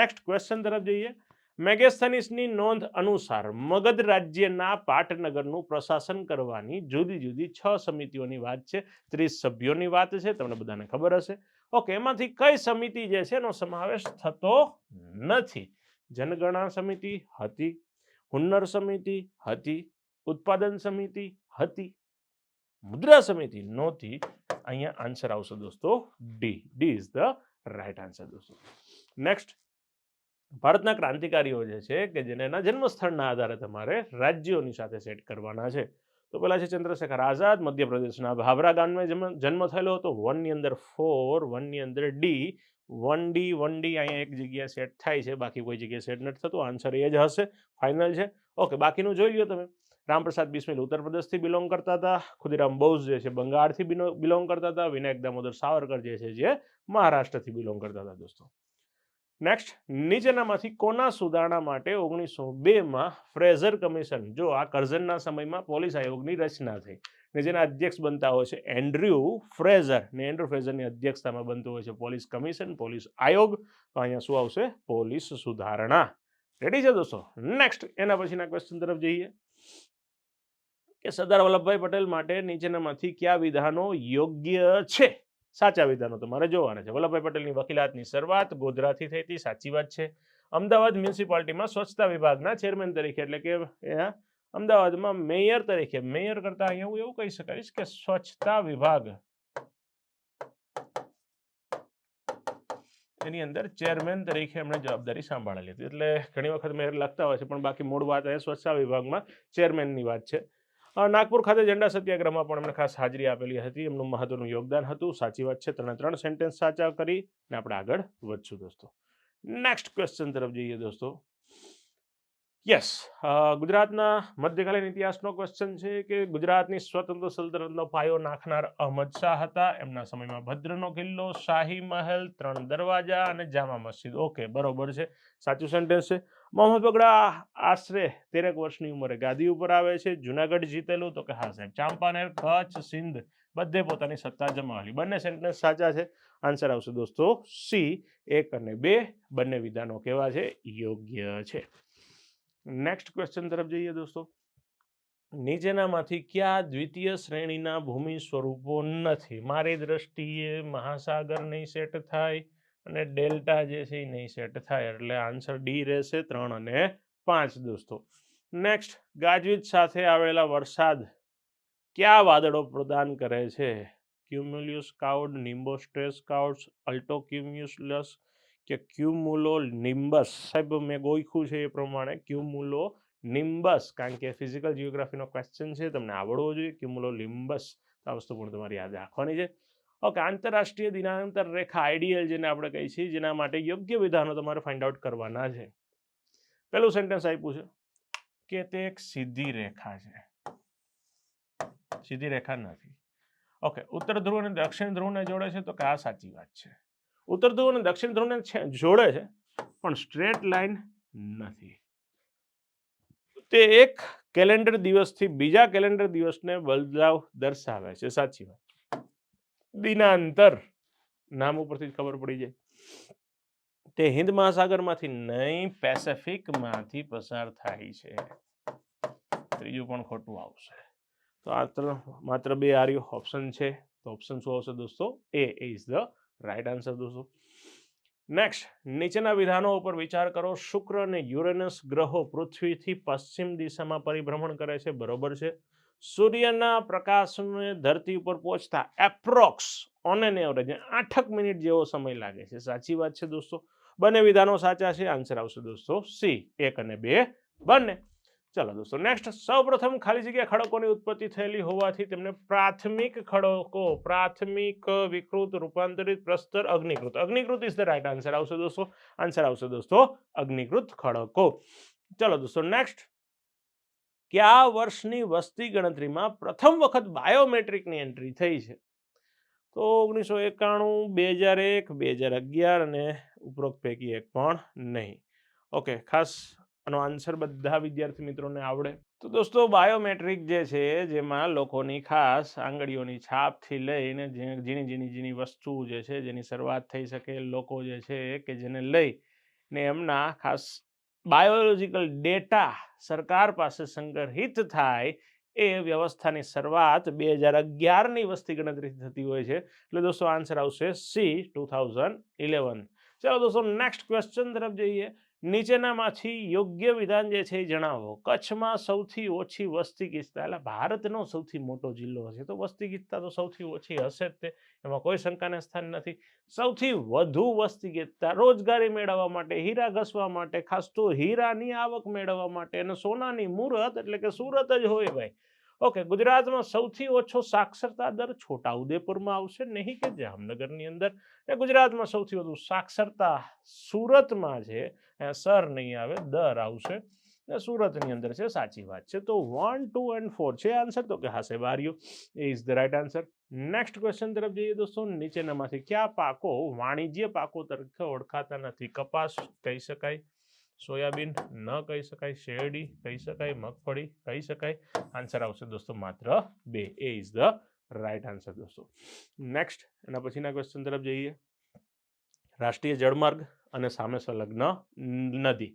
નેક્સ્ટ ક્વેશ્ચન તરફ જઈએ. મેગેસ્થનીસની નોંધ અનુસાર મગધ રાજ્યના પાટનગરનું પ્રશાસન કરવાની જુદી જુદી 6 સમિતિઓની વાત છે, 30 સભ્યોની વાત છે, તમને બધાને ખબર હશે. ઓકે, એમાંથી કઈ સમિતિ જે છે એનો સમાવેશ થતો નથી? જનગણના સમિતિ હતી, હુન્નર સમિતિ હતી, ઉત્પાદન સમિતિ હતી, મુદ્રા સમિતિ નહોતી. અહીંયા આન્સર આવશે દોસ્તો D. D is the right answer દોસ્તો. નેક્સ્ટ, ભારતના ક્રાંતિકારીઓ જે છે કે જેને એના જન્મસ્થળના આધારે તમારે રાજ્યોની સાથે સેટ કરવાના છે. તો પેલા છે ચંદ્રશેખર આઝાદ, મધ્યપ્રદેશના ભાભરા ગામમાં જન્મ થયેલો હતો. 1 ની અંદર 4, 1 ની અંદર ડી, 1D 1D અહીંયા એક જગ્યાએ સેટ થાય છે, બાકી કોઈ જગ્યાએ સેટ નથી થતું. આન્સર એ જ હશે, ફાઇનલ છે. ઓકે, બાકીનું જોઈ લ્યો તમે. રામપ્રસાદ બિસ્મિલ ઉત્તર પ્રદેશથી બિલોંગ કરતા હતા, ખુદીરામ બોઝ જે છે બંગાળથી બિલોંગ કરતા હતા, વિનાયક દામોદર સાવરકર જે છે જે મહારાષ્ટ્રથી બિલોંગ કરતા હતા દોસ્તો. નેક્સ્ટ, નીચેનામાંથી કોના સુધારણા માટે 1902માં ફ્રેઝર કમિશન, જો આ કરઝનના સમયમાં પોલીસ આયોગની રચના થઈ ને જેના અધ્યક્ષ બનતા હોય છે એન્ડ્રુ ફ્રેઝર, ને એન્ડ્રુ ફ્રેઝરની અધ્યક્ષતામાં બનતું હોય છે પોલીસ કમિશન, પોલીસ આયોગ. તો અહીંયા શું આવશે? પોલીસ સુધારણા. રેડી છે દોસ્તો? નેક્સ્ટ, એના પછીના ક્વેશ્ચન તરફ જઈએ કે સરદાર વલ્લભભાઈ પટેલ માટે નીચેનામાંથી કયા વિધાનો યોગ્ય છે? સાચા વિધાનો તમારે જોવાના છે. વલ્લભભાઈ પટેલની વકીલાતની શરૂઆત ગોધરાથી થઈ હતી, સાચી વાત છે. અમદાવાદ મ્યુનિસિપાલિટીમાં સ્વચ્છતા વિભાગના ચેરમેન તરીકે, એટલે કે અમદાવાદમાં મેયર તરીકે, મેયર કરતા અહીંયા હું એવું કહી શકાઈશ કે સ્વચ્છતા વિભાગ એની અંદર ચેરમેન તરીકે એમણે જવાબદારી સંભાળેલી હતી. એટલે ઘણી વખત મેયર લખતા હોય છે, પણ બાકી મૂળ વાત એ સ્વચ્છતા વિભાગમાં ચેરમેનની વાત છે. નાગપુર ખાતે ઝંડા સત્યાગ્રહમાં પણ એમણે ખાસ હાજરી આપેલી હતી, એમનું મહત્વનું યોગદાન હતું. સાચી વાત છે. 3 સેન્ટેન્સ સાચા કરી ને આપણે આગળ વધશું દોસ્તો. નેક્સ્ટ ક્વેશ્ચન તરફ જઈએ દોસ્તો. યસ, ગુજરાતના મધ્યકાલીન ઇતિહાસનો ક્વેશ્ચન છે કે ગુજરાતની સ્વતંત્ર સલ્તનતનો પાયો નાખનાર અહમદ શાહ હતા. એમના સમયમાં ભદ્રનો કિલ્લો, શાહી મહેલ, 3 દરવાજા અને જામા મસ્જિદ. ઓકે, બરોબર છે, સાચું સેન્ટેન્સ છે. મોહમ્મદ બગડા આશરે 13 વર્ષની ઉંમરે ગાદી ઉપર આવે છે. જુનાગઢ જીતેલું, તો કે હા સાહેબ. ચાંપાનેર, કચ્છ, સિંધ બધે પોતાની સત્તા જમાવેલી. બંને સેન્ટેન્સ સાચા છે. આન્સર આવશે દોસ્તો સી, 1 અને 2 બંને વિધાનો કેવા છે? યોગ્ય છે. નેક્સ્ટ ક્વેશ્ચન તરફ જઈએ દોસ્તો. નીચેનામાંથી કયા દ્વિતીય શ્રેણીના ભૂમિ સ્વરૂપો નથી? મારી દ્રષ્ટિએ મહાસાગર નહીં સેટ થાય અને ડેલ્ટા જે છે એ નહીં સેટ થાય, એટલે આન્સર ડી રહેશે, 3 અને 5 દોસ્તો. નેક્સ્ટ, ગાજવીજ સાથે આવેલા વરસાદ કયા વાદળો પ્રદાન કરે છે? ક્યુમ્યુલ્યુસ ક્લાઉડ, નિમ્બોસ્ટ્રેસ ક્લાઉડ્સ, અલ્ટો ક્યુમ્યુલસ કે ક્યુમુલો નિમ્બસ? સાહેબ મેં ગોખ્યું છે એ પ્રમાણે ક્યુમુલો નિમ્બસ, કારણ કે ફિઝિકલ જીઓગ્રાફીનો ક્વેશ્ચન છે, તમને આવડવો જોઈએ. ક્યુમુલો નિમ્બસ, આ વસ્તુ પણ તમારી યાદ રાખવાની છે. ઓકે, આંતરરાષ્ટ્રીય દિનાંતર રેખા આઈડિયલ જેને આપણે કહીએ છીએ, જેના માટે યોગ્ય વિધાનો તમારે ફાઇન્ડ આઉટ કરવાના છે. પહેલું સેન્ટેન્સ આપ્યું છે કે તે એક સીધી રેખા છે. સીધી રેખા નથી. ઓકે, ઉત્તર ધ્રુવ અને દક્ષિણ ધ્રુવને જોડે છે, તો કે આ સાચી વાત છે. ઉત્તર ધ્રુવ અને દક્ષિણ ધ્રુવને જોડે છે પણ સ્ટ્રેટ લાઈન નથી. તે એક કેલેન્ડર દિવસથી બીજા કેલેન્ડર દિવસને બદલાવ દર્શાવે છે. સાચી વાત. દિનાંતર નામ ઉપરથી ખબર પડી જાય. તે હિન્દ મહાસાગરમાંથી નહીં, પેસિફિકમાંથી પસાર થાય છે. ત્રીજું પણ ખોટું આવશે. તો આ માત્ર 2 આર્યો ઓપ્શન છે. તો ઓપ્શન શું આવશે દોસ્તો? એ ઇઝ ધ રાઈટ આન્સર દોસ્તો. નેક્સ્ટ, નીચેના વિધાનો ઉપર વિચાર કરો. શુક્ર અને યુરેનસ ગ્રહો પૃથ્વીથી પશ્ચિમ દિશામાં પરિભ્રમણ કરે છે. બરોબર છે. સૂર્યના પ્રકાશને ધરતી ઉપર પહોંચતા approx on an average 8 minute જેવો સમય લાગે છે. સાચી વાત છે દોસ્તો. બંને વિધાનો સાચા છે. આન્સર આવશે દોસ્તો સી, 1 અને 2 બંને. ચાલો દોસ્તો નેક્સ્ટ, સૌપ્રથમ ખાલી જગ્યા ખડકોની ઉત્પત્તિ થયેલી હોવાથી તેમને પ્રાથમિક ખડકો, પ્રાથમિક, વિકૃત, રૂપાંતરિત, પ્રસ્તર, અગ્નિકૃત. અગ્નિકૃત ઇઝ ધ રાઈટ આન્સર આવશે દોસ્તો. આન્સર આવશે દોસ્તો અગ્નિકૃત ખડકો. ચાલો દોસ્તો નેક્સ્ટ, કયા વર્ષની વસ્તી ગણતરીમાં પ્રથમ વખત બાયોમેટ્રિકની એન્ટ્રી થઈ છે? તો 1991, 2001, 2011 અને ઉપરોક્ત પૈકી એક પણ નહીં. ઓકે, ખાસ આનો આન્સર બધા વિદ્યાર્થી મિત્રોને આવડે. તો દોસ્તો બાયોમેટ્રિક જે છે, જેમાં લોકોની ખાસ આંગળીઓની છાપથી લઈને ઝીણી વસ્તુ જે છે, જેની શરૂઆત થઈ શકે, લોકો જે છે કે જેને લઈને એમના ખાસ બાયોલોજિકલ ડેટા સરકાર પાસે સંગ્રહિત થાય, એ વ્યવસ્થાની શરૂઆત 2011ની વસ્તી ગણતરીથી થતી હોય છે. એટલે દોસ્તો આન્સર આવશે સી, 2011. ચાલો દોસ્તો નેક્સ્ટ ક્વેશ્ચન તરફ જઈએ. નીચેનામાંથી યોગ્ય વિધાન જે છે એ જણાવો. કચ્છમાં સૌથી ઓછી વસ્તી ગીચતા, એટલે ભારતનો સૌથી મોટો જિલ્લો હશે તો વસ્તી ગીચતા તો સૌથી ઓછી હશે જ તે, એમાં કોઈ શંકાને સ્થાન નથી. સૌથી વધુ વસ્તી ગીચતા રોજગારી મેળવવા માટે, હીરા ઘસવા માટે, ખાસ તો હીરાની આવક મેળવવા માટે અને સોનાની મુહૂર્ત એટલે કે સુરત જ હોય ભાઈ. ઓકે, ગુજરાતમાં સૌથી ઓછો સાક્ષરતા દર છોટાઉદેપુરમાં આવશે, નહીં કે જામનગરની અંદર. ગુજરાતમાં સૌથી વધુ સાક્ષરતા સુરતમાં છે. સર નહીં આવે, દર આવશે. ને સુરતની અંદર છે, સાચી વાત છે. તો 1, 2 and 4 છે આન્સર, તો કે હા સાહેબ આર્યો A is the right answer. Next question તરફ જઈએ દોસ્તો. નીચેનામાંથી કયા પાકો વાણિજ્ય પાકો તરીકે ઓળખાતા નથી? કપાસ કહી શકાય, સોયાબીન ન કહી શકાય, શેરડી કહી શકાય, મગફળી કહી શકાય. આન્સર આવશે દોસ્તો માત્ર 2. એ ઇઝ ધ રાઈટ આન્સર દોસ્તો. નેક્સ્ટ એના પછીના ક્વેશ્ચન તરફ જઈએ. રાષ્ટ્રીય જળમાર્ગ અને સામે સંલગ્ન નદી,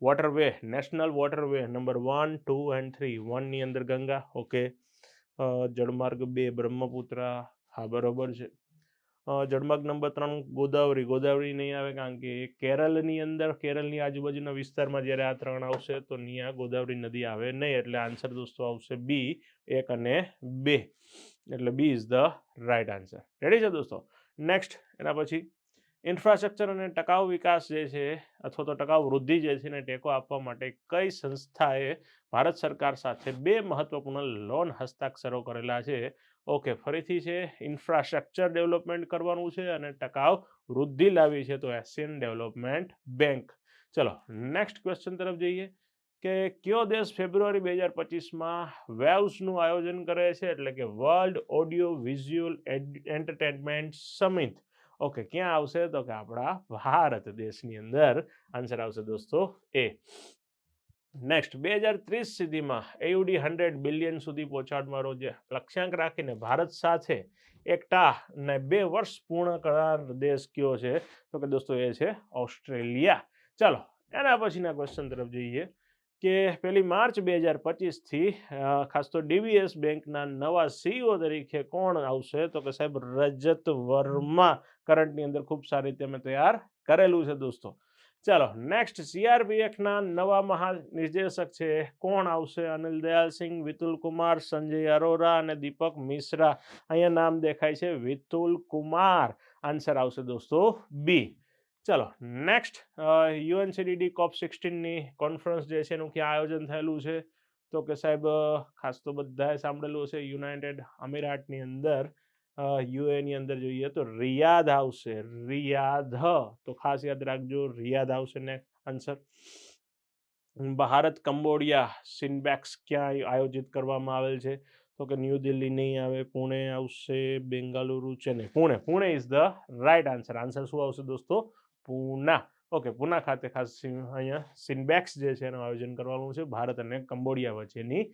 waterway, national waterway number 1, 2 and 3. 1 ની અંદર ગંગા, ઓકે. જળમાર્ગ 2 બ્રહ્મપુત્રા, હા બરોબર છે. જળમાર્ગ નંબર 3 ગોદાવરી, ગોદાવરી નહીં આવે કારણ કે કેરળની અંદર, કેરળની આજુબાજુના વિસ્તારમાં જ્યારે આ 3 આવશે તો ત્યાં ગોદાવરી નદી આવે નહીં, એટલે આન્સર દોસ્તો આવશે બી 1 અને 2, એટલે B is the right answer. Ready છે દોસ્તો. નેક્સ્ટ એના પછી ઇન્ફ્રાસ્ટ્રક્ચર અને ટકાઉ વિકાસ જે છે અથવા તો ટકાઉ વૃદ્ધિ જે છે ને ટેકો આપવા માટે કઈ સંસ્થાએ ભારત સરકાર સાથે 2 મહત્વપૂર્ણ લોન હસ્તાક્ષરો કરેલા છે? ઓકે, ફરીથી છે ઇન્ફ્રાસ્ટ્રક્ચર ડેવલપમેન્ટ કરવાનું છે અને ટકાઉ વૃદ્ધિ લાવી છે, તો એશિયન ડેવલપમેન્ટ બેંક. ચલો નેક્સ્ટ ક્વેશ્ચન તરફ જઈએ કે કયો દેશ ફેબ્રુઆરી 2025માં વેવ્સનું આયોજન કરે છે, એટલે કે world audio visual entertainment summit. Okay, ક્યાં આવશે? તો કે આપણા ભારત દેશની અંદર. આન્સર આવશે દોસ્તો એ. નેક્સ્ટ 2030 સુધીમાં AUD 100 બિલિયન સુધી પહોંચાડવાનો જે લક્ષ્યાંક રાખીને ભારત સાથે એકટા ને 2 વર્ષ પૂર્ણ કરનાર દેશ કયો છે? તો કે દોસ્તો એ છે ઓસ્ટ્રેલિયા. ચાલો એના પછીના ક્વેશ્ચન તરફ જઈએ કે 1 માર્ચ 2025થી ખાસ તો DBS બેંકના નવા CEO તરીકે કોણ આવશે? તો કે સાહેબ રજત વર્મા. કરંટની અંદર ખૂબ સારી રીતે અમે તૈયાર કરેલું છે દોસ્તો. ચાલો નેક્સ્ટ CRPFના નવા મહાનિર્દેશક છે કોણ આવશે? અનિલ દયાલસિંહ, વિતુલ કુમાર, સંજય અરોરા અને દીપક મિશ્રા. અહીંયા નામ દેખાય છે વિતુલ કુમાર. આન્સર આવશે દોસ્તો બી. ચલો નેક્સ્ટ UNCDD COP16ની કોન્ફરન્સ જે છે એનું ક્યાં આયોજન થયેલું છે? તો કે સાહેબ ખાસ તો બધાએ સાંભળેલું છે યુનાઇટેડ અમીરાતની અંદર, UAE અંદર જોઈએ તો રિયાદ આવશે, રિયાદ. તો ખાસ યાદ રાખજો રિયાદ આવશે ને આન્સર. ભારત કંબોડિયા સિનબેક્સ ક્યાં આયોજિત કરવામાં આવેલ છે? તો કે ન્યૂ દિલ્હી નહીં આવે, પુણે આવશે, Bengaluru, Chennai. Pune is the right answer. Answer શું આવશે દોસ્તો? પૂના. ઓકે, પૂના ખાતે ખાસ અહીંયા સિનબેક્સ જે છે એનું આયોજન કરવાનું છે ભારત અને કંબોડિયા વચ્ચેની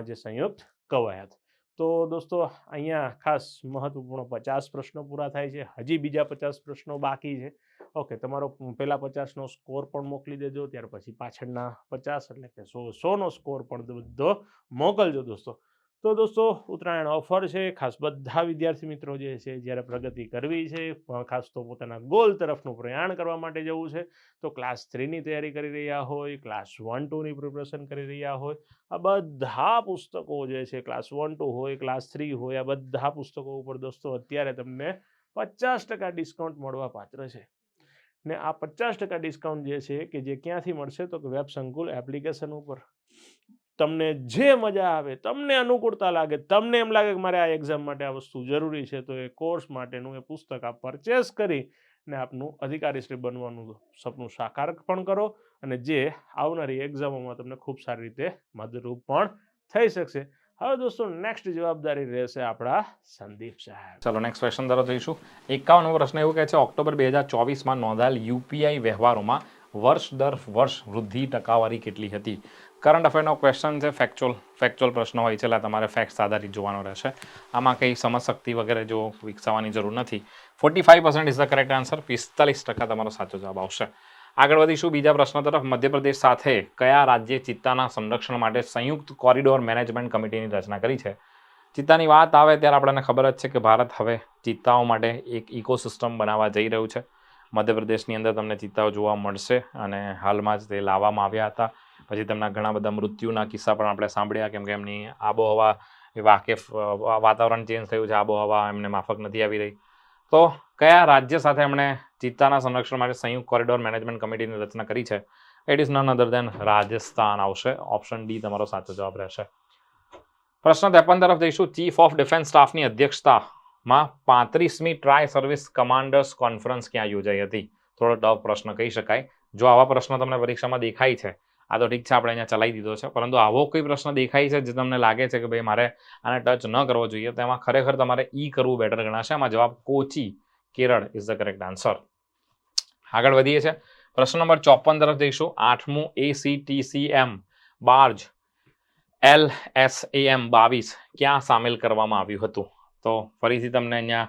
જે સંયુક્ત કવાયત. તો દોસ્તો અહીંયા ખાસ મહત્વપૂર્ણ 50 પ્રશ્નો પૂરા થાય છે. હજી બીજા 50 પ્રશ્નો બાકી છે. ઓકે, તમારો પહેલા 50નો સ્કોર પણ મોકલી દેજો, ત્યાર પછી પાછળના 50 એટલે કે 100નો સ્કોર પણ બધો મોકલજો દોસ્તો. તો દોસ્તો ઉત્તરાયણ ઓફર છે, ખાસ બધા વિદ્યાર્થી મિત્રો જે છે જ્યારે પ્રગતિ કરવી છે, ખાસ તો પોતાના ગોલ તરફનું પ્રયાણ કરવા માટે જવું છે, તો ક્લાસ 3ની તૈયારી કરી રહ્યા હોય, ક્લાસ 1, 2ની પ્રિપરેશન કરી રહ્યા હોય, આ બધા પુસ્તકો જે છે ક્લાસ 1, 2 હોય, ક્લાસ 3 હોય, આ બધા પુસ્તકો ઉપર દોસ્તો અત્યારે તમને 50% ડિસ્કાઉન્ટ મળવા પાત્ર છે. ને આ 50% ડિસ્કાઉન્ટ જે છે કે જે ક્યાંથી મળશે? તો કે વેબ સંકુલ એપ્લિકેશન ઉપર. તમને જે મજા આવે, તમને અનુકૂળતા લાગે, તમને એમ લાગે કે મારે આ એક્ઝામ માટે આ વસ્તુ જરૂરી છે, તો એ કોર્સ માટેનું એ પુસ્તક આપ પરચેસ કરી ને આપનું અધિકારીશ્રી બનવાનું સપનું સાકાર પણ કરો અને જે આવનારી એક્ઝામોમાં તમને ખૂબ સારી રીતે મદદરૂપ પણ થઈ શકશે. હવે દોસ્તો નેક્સ્ટ જવાબદારી રહેશે આપણા સંદીપ સાહેબ. ચલો નેક્સ્ટ ક્વેશ્ચન તરફ જઈશું. 51મો પ્રશ્ન એવું કહે છે ઓક્ટોબર 2024માં નોંધાયેલ UPI વ્યવહારોમાં વર્ષ દર વર્ષ વૃદ્ધિ ટકાવારી કેટલી હતી? કરંટ અફેરનો ક્વેશ્ચન છે, ફેક્ચ્યુઅલ પ્રશ્ન હોય છે, એટલે તમારે ફેક્ટ્સ આધારિત જોવાનો રહેશે. આમાં કંઈ સમજશક્તિ વગેરે જો વિકસાવવાની જરૂર નથી. 45% ઇઝ ધ કરેક્ટ આન્સર. 45% તમારો સાચો જવાબ આવશે. આગળ વધીશું બીજા પ્રશ્ન તરફ. મધ્યપ્રદેશ સાથે કયા રાજ્યે ચિત્તાના સંરક્ષણ માટે સંયુક્ત કોરિડોર મેનેજમેન્ટ કમિટીની રચના કરી છે? ચિત્તાની વાત આવે ત્યારે આપણને ખબર જ છે કે ભારત હવે ચિત્તાઓ માટે એક ઇકોસિસ્ટમ બનાવવા જઈ રહ્યું છે. મધ્યપ્રદેશની અંદર તમને ચિત્તાઓ જોવા મળશે અને હાલમાં જ તે લાવવામાં આવ્યા હતા. પછી તેમના ઘણા બધા મૃત્યુના કિસ્સા પણ આપણે સાંભળ્યા, કેમ કે એમની આબોહવા વાતાવરણ ચેન્જ થયું છે, આબોહવા એમને માફક નથી આવી રહી. તો કયા રાજ્ય સાથે એમણે ચિત્તાના સંરક્ષણ માટે સંયુક્ત કોરિડોર મેનેજમેન્ટ કમિટીની રચના કરી છે? ઇટ ઇઝ નન અધર દેન રાજસ્થાન આવશે. ઓપ્શન ડી તમારો સાચો જવાબ રહેશે. પ્રશ્ન 53 તરફ જઈશું. ચીફ ઓફ ડિફેન્સ સ્ટાફની અધ્યક્ષતામાં 35મી ટ્રાય સર્વિસ કમાન્ડર્સ કોન્ફરન્સ ક્યાં યોજાઈ હતી? થોડો ટફ પ્રશ્ન કહી શકાય. જો આવા પ્રશ્નો તમને પરીક્ષામાં દેખાય છે આ તો ઠીક છે, આપણે અહીંયા ચલાવી દીધો છે, પરંતુ આવો કોઈ પ્રશ્ન દેખાય છે જે તમને લાગે છે કે ભાઈ મારે આને ટચ ન કરવો જોઈએ, તો એમાં ખરેખર તમારે ઈ કરવું બેટર ગણાશે. આમાં જવાબ Kochi, Kerala is the correct answer. આગળ વધીએ છીએ, પ્રશ્ન નંબર 54 તરફ જઈશું. 8મું ACTCM બાર્જ LSAM 22 ક્યાં સામેલ કરવામાં આવ્યું હતું? તો ફરીથી તમને અહીંયા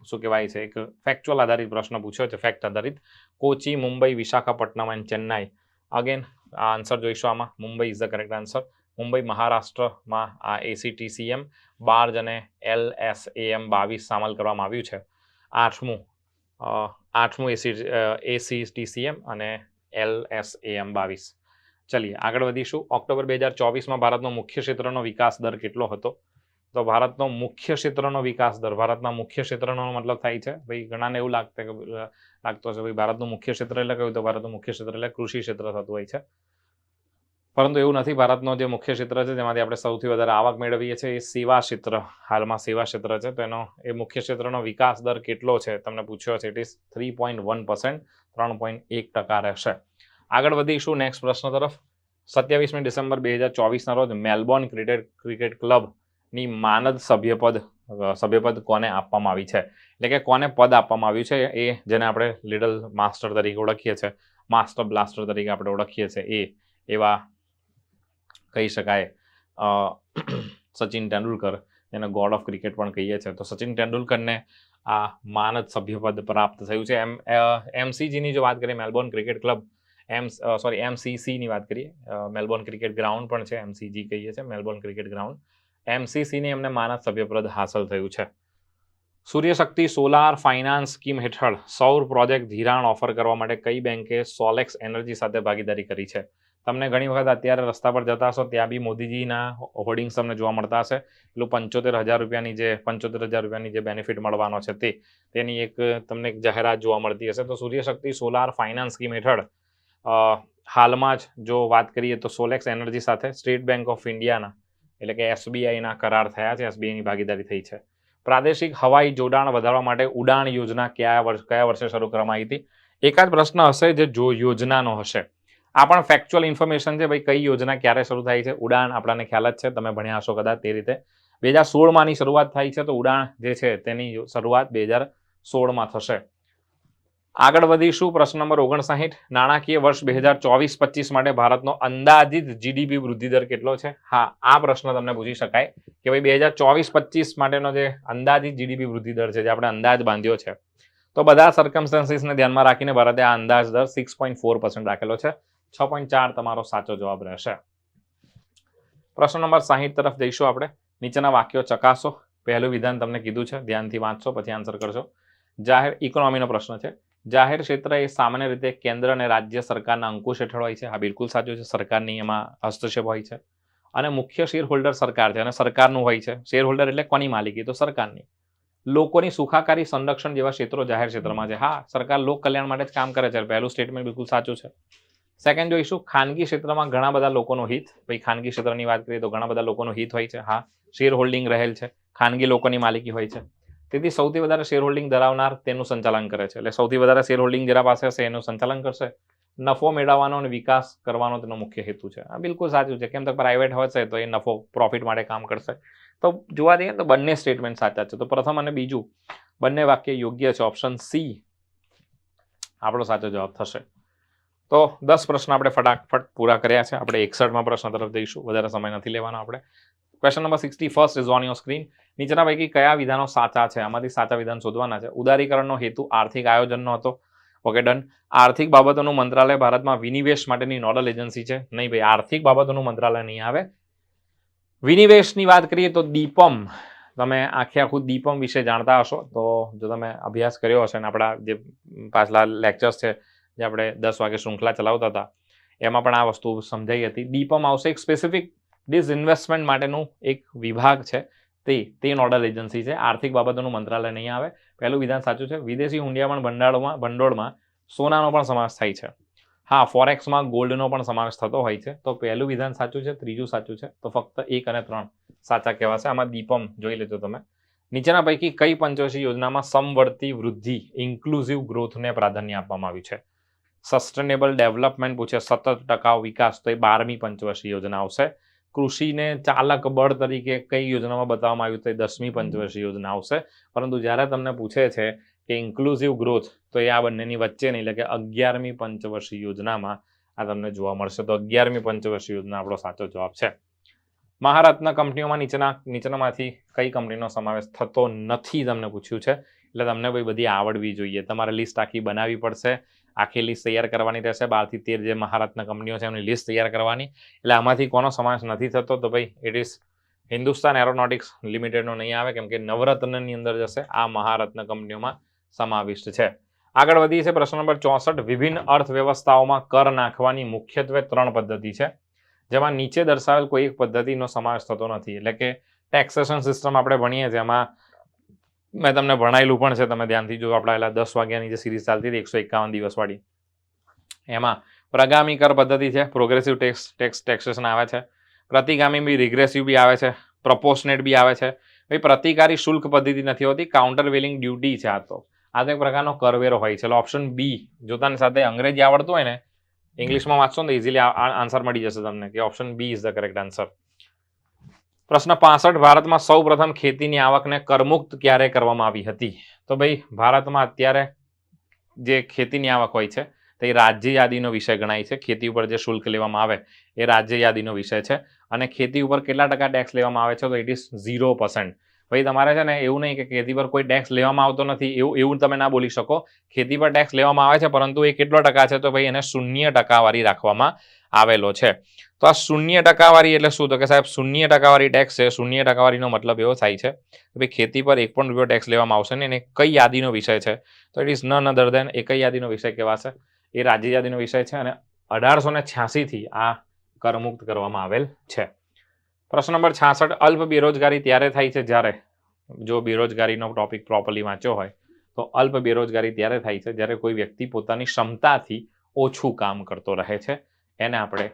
શું કહેવાય છે, એક ફેક્ચ્યુઅલ આધારિત પ્રશ્ન પૂછ્યો છે, ફેક્ટ આધારિત. કોચી, મુંબઈ, વિશાખાપટ્ટનમ એન્ડ ચેન્નાઈ. અગેન આ આન્સર જોઈશું. આમાં Mumbai is the correct answer. Mumbai મહારાષ્ટ્રમાં આ ACTCM બાર્જ અને LSAM 22 સામેલ કરવામાં આવ્યું છે. 8મું ACTCM અને LSAM 22. ચલીએ આગળ વધીશું. ઓક્ટોબર 2024માં ભારતનો મુખ્ય ક્ષેત્રનો વિકાસ દર કેટલો હતો? તો ભારતનો મુખ્ય ક્ષેત્રનો વિકાસ દર, ભારતના મુખ્ય ક્ષેત્રનો મતલબ થાય છે ભાઈ, ઘણાને એવું લાગતો છે ભાઈ ભારતનું મુખ્ય ક્ષેત્ર એટલે કયું? તો ભારતનું મુખ્ય ક્ષેત્ર એટલે કૃષિ ક્ષેત્ર થતું હોય છે, પરંતુ એવું નથી. ભારતનો જે મુખ્ય ક્ષેત્ર છે જેમાંથી આપણે સૌથી વધારે આવક મેળવીએ છીએ એ સેવા ક્ષેત્ર, હાલમાં સેવા ક્ષેત્ર છે. તો એનો એ મુખ્ય ક્ષેત્રનો વિકાસ દર કેટલો છે તમને પૂછ્યો છે. ઇટ ઇઝ 3.1%, 3.1% રહેશે. આગળ વધીશું નેક્સ્ટ પ્રશ્ન તરફ. 27મી ડિસેમ્બર 2024ના રોજ મેલબોર્ન ક્રિકેટ ક્લબની માનદ સભ્યપદ કોને આપવામાં આવી છે? એટલે કે કોને પદ આપવામાં આવ્યું છે? એ જેને આપણે લિટલ માસ્ટર તરીકે ઓળખીએ છીએ, માસ્ટર બ્લાસ્ટર તરીકે આપણે ઓળખીએ છીએ, એવા કહી શકાય સચિન તેંડુલકર, જેને ગોડ ઓફ ક્રિકેટ પણ કહીએ છીએ. તો સચિન તેંડુલકરને આ માનદ સભ્યપદ પ્રાપ્ત થયું છે. MCGની જો વાત કરીએ, મેલબોર્ન ક્રિકેટ ક્લબ, MCCની વાત કરીએ, મેલબોર્ન ક્રિકેટ ગ્રાઉન્ડ પણ છે, MCG કહીએ છીએ, મેલબોર્ન ક્રિકેટ ગ્રાઉન્ડ. MCCને એમને માનદ સભ્યપદ હાંસલ થયું છે. સૂર્યશક્તિ સોલાર ફાઇનાન્સ સ્કીમ હેઠળ સૌર પ્રોજેક્ટ ધિરાણ ઓફર કરવા માટે કઈ બેંકે સોલેક્સ એનર્જી સાથે ભાગીદારી કરી છે? તમને ઘણી વખત અત્યારે રસ્તા પર જતા હશો, ત્યાં બી મોદીજીના હોર્ડિંગ્સ તમને જોવા મળતા હશે. પેલું 75,000 રૂપિયાની જે બેનિફિટ મળવાનો છે તેની એક તમને એક જાહેરાત જોવા મળતી હશે. તો સૂર્યશક્તિ સોલાર ફાઇનાન્સ સ્કીમ હેઠળ હાલમાં જ જો વાત કરીએ તો સોલેક્સ એનર્જી સાથે સ્ટેટ બેંક ઓફ ઇન્ડિયાના એટલે કે SBIના કરાર થયા છે, SBIની ભાગીદારી થઈ છે. પ્રાદેશિક હવાઈ જોડાણ વધારવા માટે ઉડાણ યોજના કયા વર્ષે શરૂ કરવામાં આવી હતી? એકાદ પ્રશ્ન હશે જે યોજનાનો હશે. આ પણ ફેક્ચ્યુઅલ ઇન્ફોર્મેશન છે ભાઈ, કઈ યોજના ક્યારે શરૂ થાય છે. ઉડાણ આપણને ખ્યાલ જ છે, તમે ભણ્યા હશો કદાચ તે રીતે. 2016માં શરૂઆત થાય છે, તો ઉડાણ જે છે તેની શરૂઆત 2016માં થશે. આગળ વધીશું. પ્રશ્ન નંબર 59. નાણાકીય વર્ષ 2024-25 માટે ભારતનો અંદાજિત GDP વૃદ્ધિ દર કેટલો છે? હા, આ પ્રશ્ન તમને પૂછી શકાય કે ભાઈ 2024-25 માટેનો જે અંદાજિત GDP વૃદ્ધિ દર છે, જે આપણે અંદાજ બાંધ્યો છે, તો બધા સર્કમસ્ટન્સીસને ધ્યાનમાં રાખીને ભારતે આ અંદાજ દર 6.4% રાખેલો છે. 6.4 તમારો સાચો જવાબ રહેશે. પ્રશ્ન નંબર 60 તરફ જઈશું આપણે. નીચેના વાક્યો ચકાસો. પહેલું વિધાન તમને કીધું છે, ધ્યાનથી વાંચશો પછી આન્સર કરશો. જાહેર ઇકોનોમીનો પ્રશ્ન છે. જાહેર ક્ષેત્ર એ સામાન્ય રીતે કેન્દ્ર અને રાજ્ય સરકારના અંકુશ હેઠળ હોય છે. હા, બિલકુલ સાચું છે. સરકારની એમાં હસ્તક્ષેપ હોય છે અને મુખ્ય શેર હોલ્ડર સરકાર છે અને સરકારનું હોય છે. શેર હોલ્ડર એટલે કોની માલિકી? તો સરકારની. લોકોની સુખાકારી, સંરક્ષણ જેવા ક્ષેત્રો જાહેર ક્ષેત્રમાં છે. હા, સરકાર લોક કલ્યાણ માટે જ કામ કરે છે. પહેલું સ્ટેટમેન્ટ બિલકુલ સાચું છે. સેકન્ડ જોઈશું, ખાનગી ક્ષેત્રમાં ઘણા બધા લોકોનો હિત. ભાઈ ખાનગી ક્ષેત્રની વાત કરીએ તો ઘણા બધા લોકોનો હિત હોય છે. હા, શેર હોલ્ડિંગ રહેલ છે, ખાનગી લોકોની માલિકી હોય છે. તેથી સૌથી વધારે શેર હોલ્ડિંગ ધરાવનાર તેનું સંચાલન કરે છે. એટલે સૌથી વધારે શેર હોલ્ડિંગ જેના પાસે હશે એનું સંચાલન કરશે. નફો મેળવવાનો અને વિકાસ કરવાનો તેનો મુખ્ય હેતુ છે. આ બિલકુલ સાચું છે. કેમ તો પ્રાઇવેટ હશે તો એ નફો પ્રોફિટ માટે કામ કરશે. તો જોવા જઈએ તો બંને સ્ટેટમેન્ટ સાચા છે. તો પ્રથમ અને બીજું બંને વાક્ય યોગ્ય છે. ઓપ્શન સી આપણો સાચો જવાબ થશે. તો 10 પ્રશ્ન આપણે ફટાફટ પૂરા કર્યા છે. આપણે 61માં પ્રશ્ન તરફ જઈશું, વધારે સમય નથી લેવાનો આપણે. Question number 61 is on your screen. નીચેના પૈકી કયા વિધાનો સાચા છે? આમાંથી સાચા વિધાન શોધવાના છે. ઉદારીકરણનો હેતુ આર્થિક આયોજનનો હતો. Okay, done. આર્થિક બાબતોનું મંત્રાલય ભારતમાં વિનિવેશ માટેની નોડલ એજન્સી છે. નહીં ભાઈ, આર્થિક બાબતોનું મંત્રાલય નહીં આવે. વિનિવેશની વાત કરીએ તો દીપમ, તમે આખું દીપમ વિશે જાણતા હશો. તો જો તમે અભ્યાસ કર્યો હશે ને આપણા જે પાછલા લેક્ચર્સ છે જે આપણે 10 વાગે શૃંખલા ચલાવતા હતા એમાં પણ આ વસ્તુ સમજાઈ હતી. દીપમ આવશે, એક સ્પેસિફિક ડિસઇન્વેસ્ટમેન્ટ માટેનું એક વિભાગ છે. તે નોડલ એજન્સી છે. આર્થિક બાબતોનું મંત્રાલય નહીં આવે. પહેલું વિધાન સાચું છે. વિદેશી હુંડિયામણ ભંડોળમાં સોનાનો પણ સમાવેશ થાય છે. હા, ફોરેક્સમાં ગોલ્ડનો પણ સમાવેશ થતો હોય છે. તો પહેલું વિધાન સાચું છે, ત્રીજું સાચું છે. તો ફક્ત 1 અને 3 સાચા કહેવાશે. આમાં દીપમ જોઈ લેજો તમે. નીચેના પૈકી કઈ પંચવર્ષીય યોજનામાં સમવર્તી વૃદ્ધિ ઇન્ક્લુઝિવ ગ્રોથને પ્રાધાન્ય આપવામાં આવ્યું છે? સસ્ટેનેબલ ડેવલપમેન્ટ પૂછે, સતત ટકાઉ વિકાસ, તો એ 12મી પંચવર્ષીય યોજના આવશે. કૃષિને ચાલક બળ તરીકે કઈ યોજનામાં બતાવવામાં આવ્યું તો એ 10મી પંચવર્ષીય યોજના આવશે. પરંતુ જ્યારે તમને પૂછે છે કે ઇન્ક્લુઝિવ ગ્રોથ, તો એ આ બંનેની વચ્ચે નહીં, એટલે કે 11મી પંચવર્ષીય યોજનામાં આ તમને જોવા મળશે. તો 11મી પંચવર્ષીય યોજના આપણો સાચો જવાબ છે. મહારત્ન કંપનીઓમાં નીચેનામાંથી કઈ કંપનીનો સમાવેશ થતો નથી તમને પૂછ્યું છે. એટલે તમને ભાઈ બધી આવડવી જોઈએ. તમારે લિસ્ટ આખી બનાવવી પડશે, આખી લિસ્ટ તૈયાર કરવાની રહેશે. 12 થી 13 જે મહારત્ન કંપનીઓ છે એમની લિસ્ટ તૈયાર કરવાની. એટલે આમાંથી કોનો સમાવેશ નથી થતો તો ભાઈ ઇટ ઇઝ હિન્દુસ્તાન એરોનોટિક્સ લિમિટેડનો નહીં આવે, કેમ કે નવરત્નની અંદર જશે. આ મહારત્ન કંપનીઓમાં સમાવિષ્ટ છે. આગળ વધીએ છે પ્રશ્ન નંબર 64. વિભિન્ન અર્થવ્યવસ્થાઓમાં કર નાખવાની મુખ્યત્વે 3 પદ્ધતિ છે, જેમાં નીચે દર્શાવેલ કોઈ એક પદ્ધતિનો સમાવેશ થતો નથી. એટલે કે ટેક્સેશન સિસ્ટમ આપણે ભણીએ છીએ, એમાં મેં તમને ભણાયેલું પણ છે. તમે ધ્યાનથી જો, આપણે 10 વાગ્યાની જે સિરીઝ ચાલતી હતી 151 દિવસવાળી, એમાં પ્રગામી કર પદ્ધતિ છે, પ્રોગ્રેસિવ ટેક્સેશન આવે છે, પ્રતિગામી બી, રિગ્રેસિવ બી આવે છે, પ્રપોર્શનેટ બી આવે છે. ભાઈ પ્રતિકારી શુલ્ક પદ્ધતિ નથી હોતી, કાઉન્ટર વેલિંગ ડ્યુટી છે. આ તો એક પ્રકારનો કરવેરો હોય છે. એટલે ઓપ્શન બી, જોતાની સાથે અંગ્રેજી આવડતું હોય ને, ઇંગ્લિશમાં વાંચશો ને ઇઝીલી આન્સર મળી જશે તમને, કે option B is the correct answer. પ્રશ્ન 65. ભારતમાં સૌ પ્રથમ ખેતીની આવકને કરમુક્ત ક્યારે કરવામાં આવી હતી? તો ભાઈ ભારતમાં અત્યારે જે ખેતીની આવક હોય છે તો એ રાજ્ય યાદીનો વિષય ગણાય છે. ખેતી ઉપર જે શુલ્ક લેવામાં આવે એ રાજ્ય યાદીનો વિષય છે. અને ખેતી ઉપર કેટલા ટકા ટેક્સ લેવામાં આવે છે? તો ઇટ ઇઝ 0%. ભાઈ તમારે છે ને એવું નહીં કે ખેતી પર કોઈ ટેક્સ લેવામાં આવતો નથી, એવું તમે ના બોલી શકો. ખેતી પર ટેક્સ લેવામાં આવે છે, પરંતુ એ કેટલો ટકા છે? તો ભાઈ એને 0% રાખવામાં આવેલો છે. તો આ 0% એટલે શું? તો કે સાહેબ 0% ટેક્સ છે. 0%નો મતલબ એવો થાય છે કે ભાઈ ખેતી પર 1 પણ રૂપિયો ટેક્સ લેવામાં આવશે ને. એને કઈ યાદીનો વિષય છે? તો ઇટ ઇઝ નન અધર દેન, એ કઈ યાદીનો વિષય કહેવાશે? એ રાજ્ય યાદીનો વિષય છે. અને 1886 થી આ કરમુક્ત કરવામાં આવેલ છે. પ્રશ્ન નંબર 66. અલ્પ બેરોજગારી ત્યારે થાય છે જ્યારે, જો બેરોજગારીનો ટોપિક પ્રોપરલી વાંચ્યો હોય તો અલ્પ બેરોજગારી ત્યારે થાય છે જ્યારે કોઈ વ્યક્તિ પોતાની ક્ષમતાથી ઓછું કામ કરતો રહે છે. એને આપણે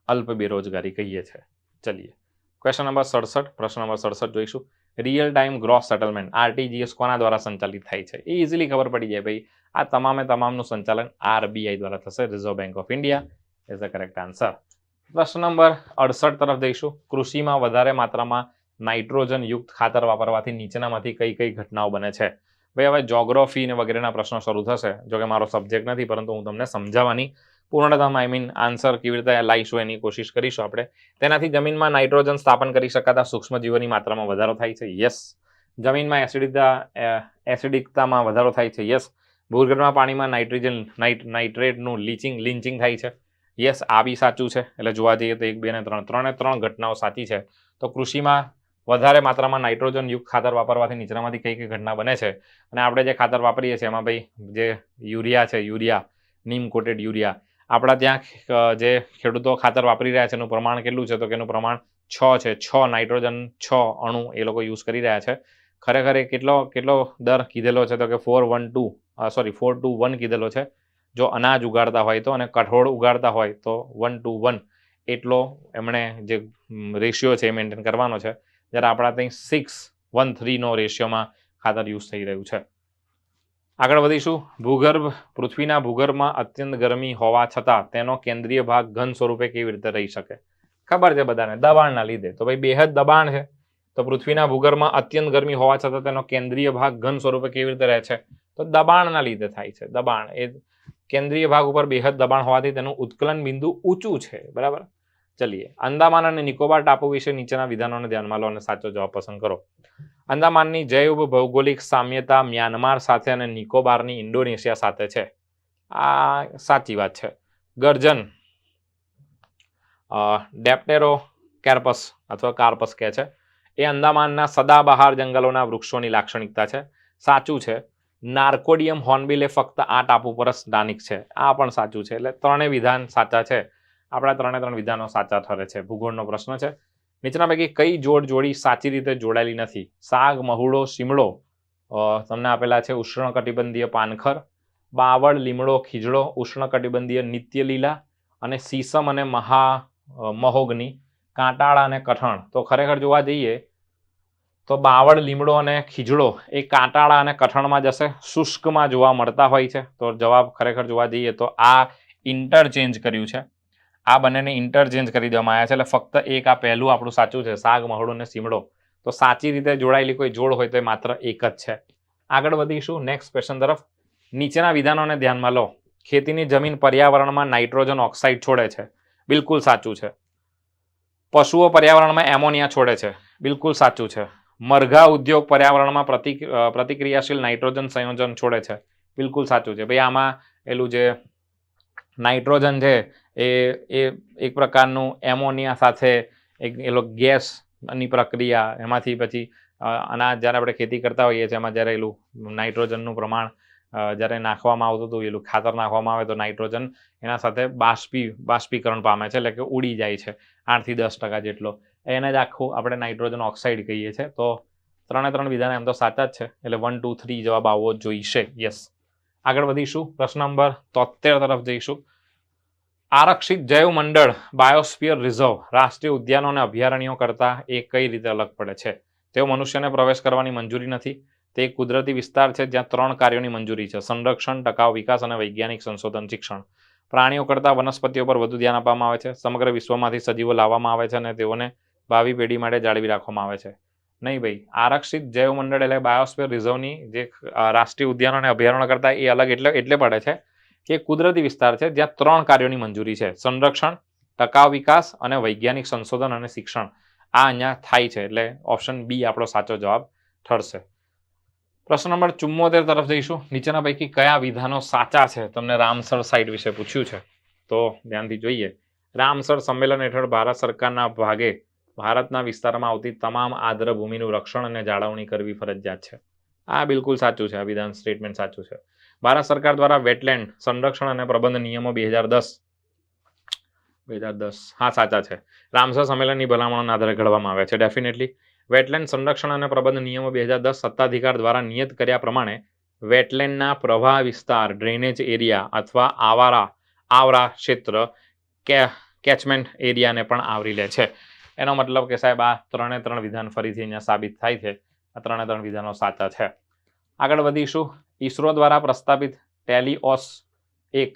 અલ્પ બેરોજગારી કહીએ છીએ. ચલીએ ક્વેશ્ચન નંબર 67. પ્રશ્ન નંબર 67 જોઈશું. Real time gross settlement RTGS કોના દ્વારા સંચાલિત થાય છે? એ ઇઝીલી ખબર પડી જાય ભાઈ. આ તમામનું સંચાલન RBI દ્વારા થશે. Reserve bank of India is the correct answer. પ્રશ્ન નંબર 68 તરફ જઈશું. કૃષિમાં વધારે માત્રામાં નાઇટ્રોજન યુક્ત ખાતર વાપરવાથી નીચેનામાંથી કઈ કઈ ઘટનાઓ બને છે? ભાઈ હવે જોગ્રાફી ને વગેરેના પ્રશ્નો શરૂ થશે. જો કે મારો સબ્જેક્ટ નથી, પરંતુ હું તમને સમજાવવાની પૂર્ણતમ આન્સર કેવી રીતે લાવીશું એની કોશિશ કરીશું આપણે. તેનાથી જમીનમાં નાઇટ્રોજન સ્થાપન કરી શકાતા સૂક્ષ્મજીવોની માત્રામાં વધારો થાય છે. યસ. જમીનમાં એસિડિકતામાં વધારો થાય છે. યસ. ભૂગર્ભના પાણીમાં નાઇટ્રેટનું લિંચિંગ થાય છે. યસ, આ બી સાચું છે. એટલે જોવા જઈએ તો 1, 2 અને 3 ત્રણે 3 ઘટનાઓ સાચી છે. તો કૃષિમાં વધારે માત્રામાં નાઇટ્રોજન યુક્ત ખાતર વાપરવાથી નીચેનામાંથી કઈ કઈ ઘટના બને છે? અને આપણે જે ખાતર વાપરીએ છીએ એમાં ભાઈ જે યુરિયા છે, નીમ કોટેડ યુરિયા, આપણા ત્યાં જે ખેડૂતો ખાતર વાપરી રહ્યા છે એનું પ્રમાણ કેટલું છે? તો કે એનું પ્રમાણ 6 છે. 6 નાઇટ્રોજન 6 અણુ એ લોકો યુઝ કરી રહ્યા છે. ખરેખર એ કેટલો દર કીધેલો છે? તો કે 4 to 1 કીધેલો છે. જો અનાજ ઉગાડતા હોય તો, અને કઠોળ ઉગાડતા હોય તો 1 to 1 એટલો એમણે જે રેશિયો છે એ મેન્ટેન કરવાનો છે. જ્યારે આપણા ત્યાં 6:1:3 રેશિયોમાં ખાતર યુઝ થઈ રહ્યું છે. આગળ વધીશું. પૃથ્વીના ભૂગર્ભમાં અત્યંત ગરમી હોવા છતાં તેનો કેન્દ્રીય ભાગ ઘન સ્વરૂપે કેવી રીતે રહી શકે? ખબર છે બધાને, દબાણના લીધે. તો ભાઈ બેહદ દબાણ છે. તો પૃથ્વીના ભૂગર્ભમાં અત્યંત ગરમી હોવા છતાં તેનો કેન્દ્રીય ભાગ ઘન સ્વરૂપે કેવી રીતે રહે છે? તો દબાણના લીધે થાય છે. દબાણ, એ કેન્દ્રીય ભાગ ઉપર બેહદ દબાણ હોવાથી તેનું ઉત્કલન બિંદુ ઊંચું છે. બરાબર. ચલીએ. અંદામાન અને નિકોબાર ટાપુ વિશે નીચેના વિધાનોને ધ્યાનમાં લો અને સાચો જવાબ પસંદ કરો. અંદામાનની જૈવ ભૌગોલિક સામ્યતા મ્યાનમાર સાથે અને નિકોબારની ઇન્ડોનેશિયા સાથે છે. આ સાચી વાત છે. ગર્જન ડેપ્ટેરોકાર્પસ અથવા કાર્પસ કહે છે, એ અંદામાનના સદાબહાર જંગલોના વૃક્ષોની લાક્ષણિકતા છે. સાચું છે. નાર્કોડિયમ હોર્નબિલ એ ફક્ત આ ટાપુ પર જ સ્થાનિક છે. આ પણ સાચું છે. એટલે ત્રણેય વિધાન સાચા છે. આપણા 3 વિધાનો સાચા ઠરે છે. ભૂગોળનો પ્રશ્ન છે. નીચેના પૈકી કઈ જોડી સાચી રીતે જોડાયેલી નથી? સાગ, મહુડો, શીમળો તમને આપેલા છે ઉષ્ણકટિબંધીય પાનખર, બાવળ, લીમડો, ખીજડો ઉષ્ણકટિબંધીય નિત્ય લીલા, અને સીસમ અને મહોગની કાંટાળા અને કઠણ. તો ખરેખર જોવા જઈએ તો બાવળ, લીમડો અને ખીજડો એ કાંટાળા અને કઠણમાં જશે, શુષ્કમાં જોવા મળતા હોય છે. તો જવાબ ખરેખર જોવા જઈએ તો આ ઇન્ટરચેન્જ કર્યું છે, આ બંનેને ઇન્ટરચેન્જ કરી દેવામાં આવ્યા છે. એટલે ફક્ત એક આ પહેલું આપણું સાચું છે, સાગ, મહડો અને સીમડો. તો સાચી રીતે જોડાયેલી કોઈ જોડ હોય તો એ માત્ર એક જ છે. આગળ વધીશું નેક્સ્ટ ક્વેશ્ચન તરફ. નીચેના વિધાનોને ધ્યાનમાં લો. ખેતીની જમીન પર્યાવરણમાં નાઇટ્રોજન ઓક્સાઇડ છોડે છે, બિલકુલ સાચું છે. પશુઓ પર્યાવરણમાં એમોનિયા છોડે છે, બિલકુલ સાચું છે. મરઘા ઉદ્યોગ પર્યાવરણમાં પ્રતિક્રિયાશીલ નાઇટ્રોજન સંયોજન છોડે છે, બિલકુલ સાચું છે. ભાઈ આમાં એલું જે નાઇટ્રોજન છે એ એક પ્રકારનું એમોનિયા સાથે એક એલો ગેસની પ્રક્રિયા, એમાંથી પછી અનાજ જ્યારે આપણે ખેતી કરતા હોઈએ છીએ એમાં જ્યારે એલું નાઇટ્રોજનનું પ્રમાણ જ્યારે નાખવામાં આવતું હતું, એલું ખાતર નાખવામાં આવે તો નાઇટ્રોજન એના સાથે બાષ્પીકરણ પામે છે, એટલે કે ઉડી જાય છે 8 થી 10% જેટલો. એને જ આખું આપણે નાઇટ્રોજન ઓક્સાઇડ કહીએ છીએ. તો 3 વિધાન એમ તો સાચા જ છે, એટલે 1, 2, 3 જવાબ આવવો જોઈશે. યસ. આગળ વધીશું, પ્રશ્ન નંબર 73 તરફ જઈશું. આરક્ષિત જૈવ મંડળ બાયોસ્ફિયર રિઝર્વ રાષ્ટ્રીય ઉદ્યાનો અને અભયારણ્યો કરતાં એ કઈ રીતે અલગ પડે છે? તેઓ મનુષ્યને પ્રવેશ કરવાની મંજૂરી નથી. તે એક કુદરતી વિસ્તાર છે જ્યાં 3 કાર્યોની મંજૂરી છે: સંરક્ષણ, ટકાઉ વિકાસ અને વૈજ્ઞાનિક સંશોધન શિક્ષણ. પ્રાણીઓ કરતાં વનસ્પતિઓ પર વધુ ધ્યાન આપવામાં આવે છે. સમગ્ર વિશ્વમાંથી સજીવો લાવવામાં આવે છે અને તેઓને ભાવિ પેઢી માટે જાળવી રાખવામાં આવે છે. નહીં ભાઈ, આરક્ષિત જૈવ મંડળ એટલે બાયોસ્ફિયર રિઝર્વની જે રાષ્ટ્રીય ઉદ્યાનો અને અભયારણ્ય કરતાં એ અલગ એટલે પડે છે કે કુદરતી વિસ્તાર છે જ્યાં 3 કાર્યોની મંજૂરી છે: સંરક્ષણ, ટકાઉ વિકાસ અને વૈજ્ઞાનિક સંશોધન અને શિક્ષણ. આ અહીંયા થાય છે, એટલે ઓપ્શન બી આપણો સાચો જવાબ ઠરશે. પ્રશ્ન નંબર 74 તરફ જઈશું. નીચેના પૈકી કયા વિધાનો સાચા છે? તમને રામસર સાઇટ વિશે પૂછ્યું છે, તો ધ્યાનથી જોઈએ. રામસર સંમેલન હેઠળ ભારત સરકારના ભાગે ભારતના વિસ્તારમાં આવતી તમામ આર્દ્ર ભૂમિનું રક્ષણ અને જાળવણી કરવી ફરજિયાત છે. આ બિલકુલ સાચું છે, આ વિધાન સ્ટેટમેન્ટ સાચું છે. ભારત સરકાર દ્વારા વેટલેન્ડ સંરક્ષણ અને પ્રબંધ નિયમો 2010 હા સાચા છે. રામસર સંમેલનની ભલામણોના આધારે ઘડવામાં આવ્યા છે. ડેફિનેટલી વેટલેન્ડ સંરક્ષણ અને પ્રબંધ નિયમો 2010 સત્તાધિકાર દ્વારા નિયત કર્યા પ્રમાણે વેટલેન્ડના પ્રવાહ વિસ્તાર, ડ્રેનેજ એરિયા અથવા આવરા ક્ષેત્ર કેચમેન્ટ એરિયાને પણ આવરી લે છે. એનો મતલબ કે સાહેબ આ 3 વિધાન ફરીથી અહીંયા સાબિત થાય છે. આ 3 વિધાનો સાચા છે. આગળ વધીશું. ઈસરો દ્વારા પ્રસ્તાવિત ટેલિઓસ-1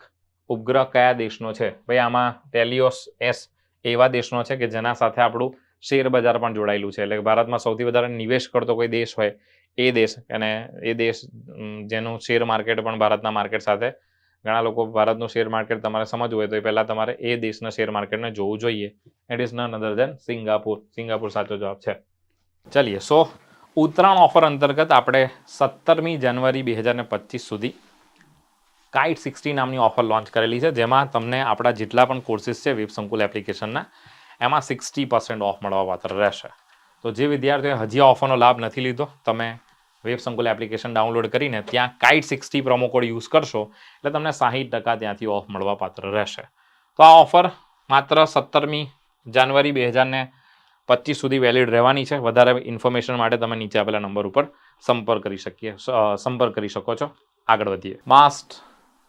ઉપગ્રહ કયા દેશનો છે? ભાઈ આમાં ટેલિઓસ-S એવા દેશનો છે કે જેના સાથે આપણું શેર બજાર પણ જોડાયેલું છે. એટલે ભારતમાં સૌથી વધારે નિવેશ કરતો કોઈ દેશ હોય એ દેશ, અને એ દેશ જેનું શેર માર્કેટ પણ ભારતના માર્કેટ સાથે, ઘણા લોકો ભારતનું શેર માર્કેટ તમારે સમજવું હોય તો એ પહેલાં તમારે એ દેશના શેર માર્કેટને જોવું જોઈએ. It is none other than Singapore. Singapore સાચો જવાબ છે. ચલીએ. ઉત્તરાયણ ઓફર અંતર્ગત આપણે 17મી જાન્યુઆરી 2025 સુધી કાઇટ 60 નામની ઓફર લોન્ચ કરેલી છે, જેમાં તમને આપણા જેટલા પણ કોર્સિસ છે વેબ સંકુલ એપ્લિકેશનના, એમાં 60% ઓફ મળવા પાત્ર રહેશે. તો જે વિદ્યાર્થીઓએ હજી આ ઓફરનો લાભ નથી લીધો, તમે વેબ સંકુલ એપ્લિકેશન ડાઉનલોડ કરીને ત્યાં કાઇટ 60 પ્રોમો કોડ યુઝ કરશો એટલે તમને 60% ત્યાંથી ઓફ મળવા પાત્ર રહેશે. તો આ ઓફર માત્ર 17મી જાન્યુઆરી 2025 સુધી વેલિડ રહેવાની છે. વધારે ઇન્ફોર્મેશન માટે તમે નીચે આપેલા નંબર ઉપર સંપર્ક કરી શકો છો. આગળ વધીએ. માસ્ટ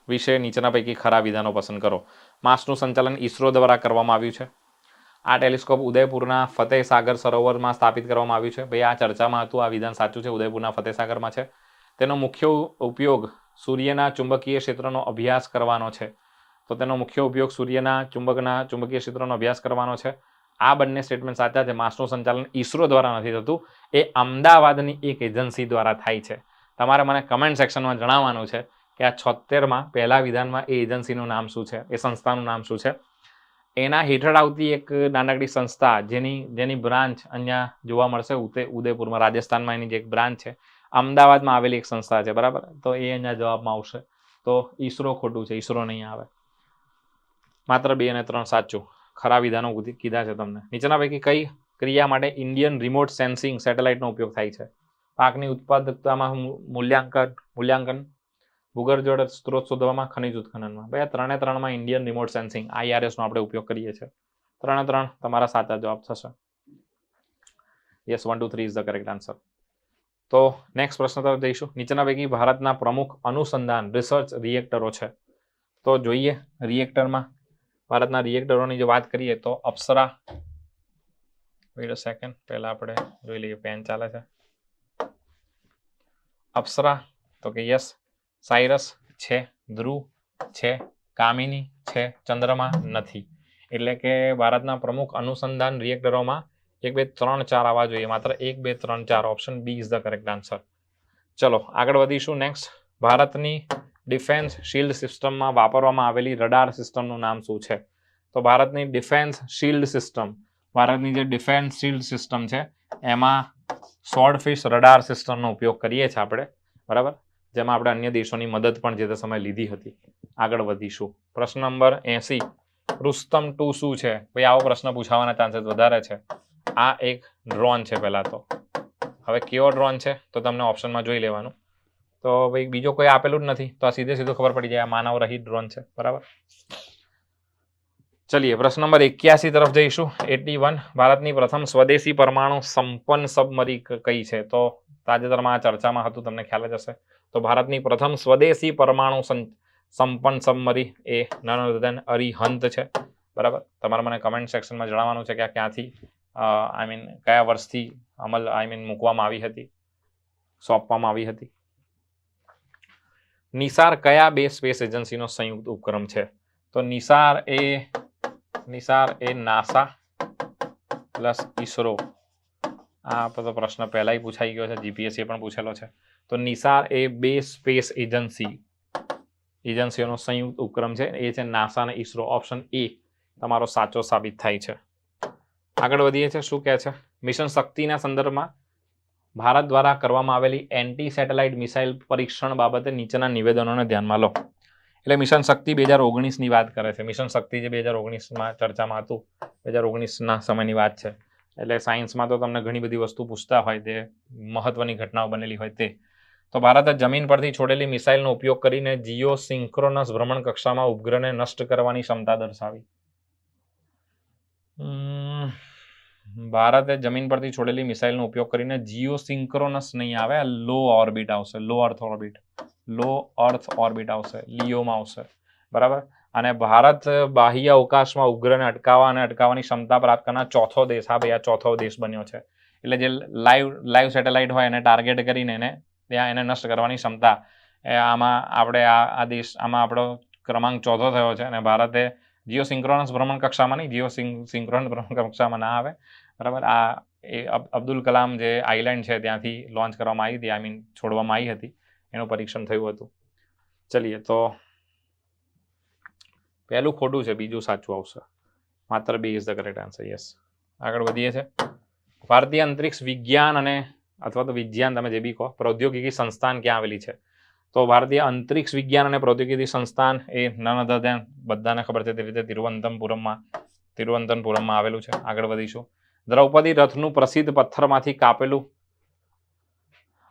વિશે નીચેના પૈકી ખરા વિધાનો પસંદ કરો. માસ્ટનું સંચાલન ઈસરો દ્વારા કરવામાં આવ્યું છે. આ ટેલિસ્કોપ ઉદયપુરના ફતેહ સાગર સરોવરમાં સ્થાપિત કરવામાં આવ્યું છે. ભાઈ આ ચર્ચામાં હતું, આ વિધાન સાચું છે, ઉદયપુરના ફતેહ સાગરમાં છે. તેનો મુખ્ય ઉપયોગ સૂર્યના ચુંબકીય ક્ષેત્રનો અભ્યાસ કરવાનો છે. તો તેનો મુખ્ય ઉપયોગ સૂર્યના ચુંબકીય ક્ષેત્રનો અભ્યાસ કરવાનો છે. આ બંને સ્ટેટમેન્ટ સાચા છે. માસ્ટનું સંચાલન ઈસરો દ્વારા નથી થતું, એ અમદાવાદની એક એજન્સી દ્વારા થાય છે. તમારે મને કમેન્ટ સેક્શનમાં જણાવવાનું છે કે આ 76માં પહેલા વિધાનમાં એ એજન્સીનું નામ શું છે, એ સંસ્થાનું નામ શું છે. એના હેઠળ આવતી એક નાનકડી સંસ્થા જેની બ્રાન્ચ અહીંયા જોવા મળશે ઉદયપુરમાં, રાજસ્થાનમાં એની જે એક બ્રાન્ચ છે. અમદાવાદમાં આવેલી એક સંસ્થા છે, બરાબર. તો એ અહીંયા જવાબમાં આવશે. તો ઈસરો ખોટું છે, ઈસરો નહીં આવે. માત્ર 2 અને 3 સાચું. ખરા વિધાનો કીધા છે તમને. નીચેના પૈકી કઈ ક્રિયા માટે ઇન્ડિયન રિમોટ સેન્સિંગ સેટેલાઇટનો ઉપયોગ થાય છે? પાકની ઉત્પાદકતામાં મૂલ્યાંકન, ભૂગર્ભજળ સ્ત્રોત શોધવામાં, ખનિજ ઉત્ખનનમાં. ભાઈ આ 3માં ઇન્ડિયન રિમોટ સેન્સિંગ IRS નો આપણે ઉપયોગ કરીએ છીએ. 3 તમારા સાચા જવાબ થશે. Yes, 1, 2, 3 is the correct answer. તો નેક્સ્ટ પ્રશ્ન તરફ જઈશું. નીચેના પૈકી ભારતના પ્રમુખ અનુસંધાન રિસર્ચ રિએક્ટરો છે. તો જોઈએ રિએક્ટરમાં ભારતના રિએક્ટરોની જો વાત કરીએ તો અપ્સરા, વેઇટ અ સેકન્ડ, પહેલા આપણે જોઈ લઈએ પેન ચાલે છે. અપ્સરા તો કે યસ, સાયરસ છે, ધ્રુવ છે, કામિની છે, ચંદ્રમા નથી. એટલે કે ભારતના પ્રમુખ અનુસંધાન રિએક્ટરોમાં 1 2 3 4 આવવા જોઈએ, માત્ર 1 2 3 4. Option B is the correct answer. ચલો આગળ વધીશું. નેક્સ્ટ, ભારતની ડિફેન્સ શિલ્ડ સિસ્ટમમાં વાપરવામાં આવેલી રડાર સિસ્ટમનું નામ શું છે? તો ભારતની ડિફેન્સ શિલ્ડ સિસ્ટમ, ભારતની જે ડિફેન્સ શિલ્ડ સિસ્ટમ છે એમાં સ્વોર્ડફિશ રડાર સિસ્ટમનો ઉપયોગ કરીએ છીએ આપણે, બરાબર, જેમાં આપણે અન્ય દેશોની મદદ પણ જે તે સમયે લીધી હતી. આગળ વધીશું. પ્રશ્ન નંબર 80, રુસ્તમ 2 શું છે? ભાઈ આવો પ્રશ્ન પૂછાવાના ચાન્સીસ વધારે છે. આ એક ડ્રોન છે. પહેલા તો હવે કેવો ડ્રોન છે તો તમને ઓપ્શનમાં જોઈ લેવાનું. તો ભાઈ બીજો કોઈ આપેલું જ નથી, તો આ સીધે સીધું ખબર પડી જાય આ માનવ રહિત ડ્રોન છે, બરાબર. ચલીએ પ્રશ્ન નંબર 81 તરફ જઈશું. 81, ભારતની પ્રથમ સ્વદેશી પરમાણુ સંપન્ન સબમરી કઈ છે? તો તાજેતરમાં આ ચર્ચામાં હતું, તમને ખ્યાલ જ હશે. તો ભારતની પ્રથમ સ્વદેશી પરમાણુ સંપન્ન સબમરી એ નન અધર ધેન અરિહંત છે, બરાબર. તમારે મને કમેન્ટ સેક્શનમાં જણાવવાનું છે કે આ ક્યાંથી કયા વર્ષથી મૂકવામાં આવી હતી, સોંપવામાં આવી હતી. નિસાર કયા બે સ્પેસ એજન્સીનો સંયુક્ત ઉપક્રમ છે? તો નિસાર એ નાસા પ્લસ ઈસરો. આ તો પ્રશ્ન પહેલા પૂછાઈ ગયો છે, જીપીએસસી પણ પૂછેલો છે. તો નિસાર એ બે સ્પેસ એજન્સીઓનો સંયુક્ત ઉપક્રમ છે, એ છે નાસા અને ઈસરો. ઓપ્શન એ તમારો સાચો સાબિત થાય છે. આગળ વધીએ છીએ. શું કહે છે? મિશન શક્તિના સંદર્ભમાં ભારત દ્વારા કરવામાં આવેલી એન્ટી સેટેલાઇટ મિસાઇલ પરીક્ષણ બાબતે નીચેના નિવેદનોને ધ્યાનમાં લો. એટલે મિશન શક્તિ 2019ની વાત કરે છે. મિશન શક્તિ જે 2019માં ચર્ચામાં હતું, 2019ના સમયની વાત છે. એટલે સાયન્સમાં તો તમને ઘણી બધી વસ્તુ પૂછતા હોય, તે મહત્વની ઘટનાઓ બનેલી હોય તે. તો ભારતે જમીન પરથી છોડેલી મિસાઇલનો ઉપયોગ કરીને જીઓ સિંક્રોનસ ભ્રમણ કક્ષામાં ઉપગ્રહને નષ્ટ કરવાની ક્ષમતા દર્શાવી. ભારતે જમીન પરથી છોડેલી મિસાઇલનો ઉપયોગ કરીને જીઓ સિંક્રોનસ નહીં આવે, લો ઓર્બિટ આવશે, લો અર્થ ઓર્બિટ આવશે, લિયોમાં આવશે, બરાબર. અને ભારત બાહ્ય અવકાશમાં ઉપગ્રહને અટકાવવાની ક્ષમતા પ્રાપ્ત કરનાર ચોથો દેશ. હા ભાઈ, આ ચોથો દેશ બન્યો છે. એટલે જે લાઈવ સેટેલાઇટ હોય એને ટાર્ગેટ કરીને એને નષ્ટ કરવાની ક્ષમતા, આમાં આપણો ક્રમાંક ચોથો થયો છે. અને ભારતે જીઓ સિંક્રોનસ ભ્રમણ કક્ષામાં નહીં, જીઓ સિંક્રોનસ ભ્રમણ કક્ષામાં ના આવે, બરાબર. આ અબ્દુલ કલામ જે આઇલેન્ડ છે ત્યાંથી લોન્ચ કરવામાં આવી હતી, છોડવામાં આવી હતી, એનું પરીક્ષણ થયું હતું. ચલીએ, તો પહેલું ખોટું છે, બીજું સાચું આવશે. માત્ર B is the correct answer. Yes. આગળ વધીએ છીએ. ભારતીય અંતરિક્ષ વિજ્ઞાન અથવા તો વિજ્ઞાન, તમે જે બી કહો, પ્રૌદ્યોગિકી સંસ્થાન ક્યાં આવેલી છે? તો ભારતીય અંતરિક્ષ વિજ્ઞાન અને પ્રૌદ્યોગિકી સંસ્થાન એ નન અધર ધેન, બધાને ખબર છે તે રીતે, તિરુવનંતપુરમમાં આવેલું છે. આગળ વધીશું. દ્રૌપદી રથનું પ્રસિદ્ધ પથ્થરમાંથી કાપેલું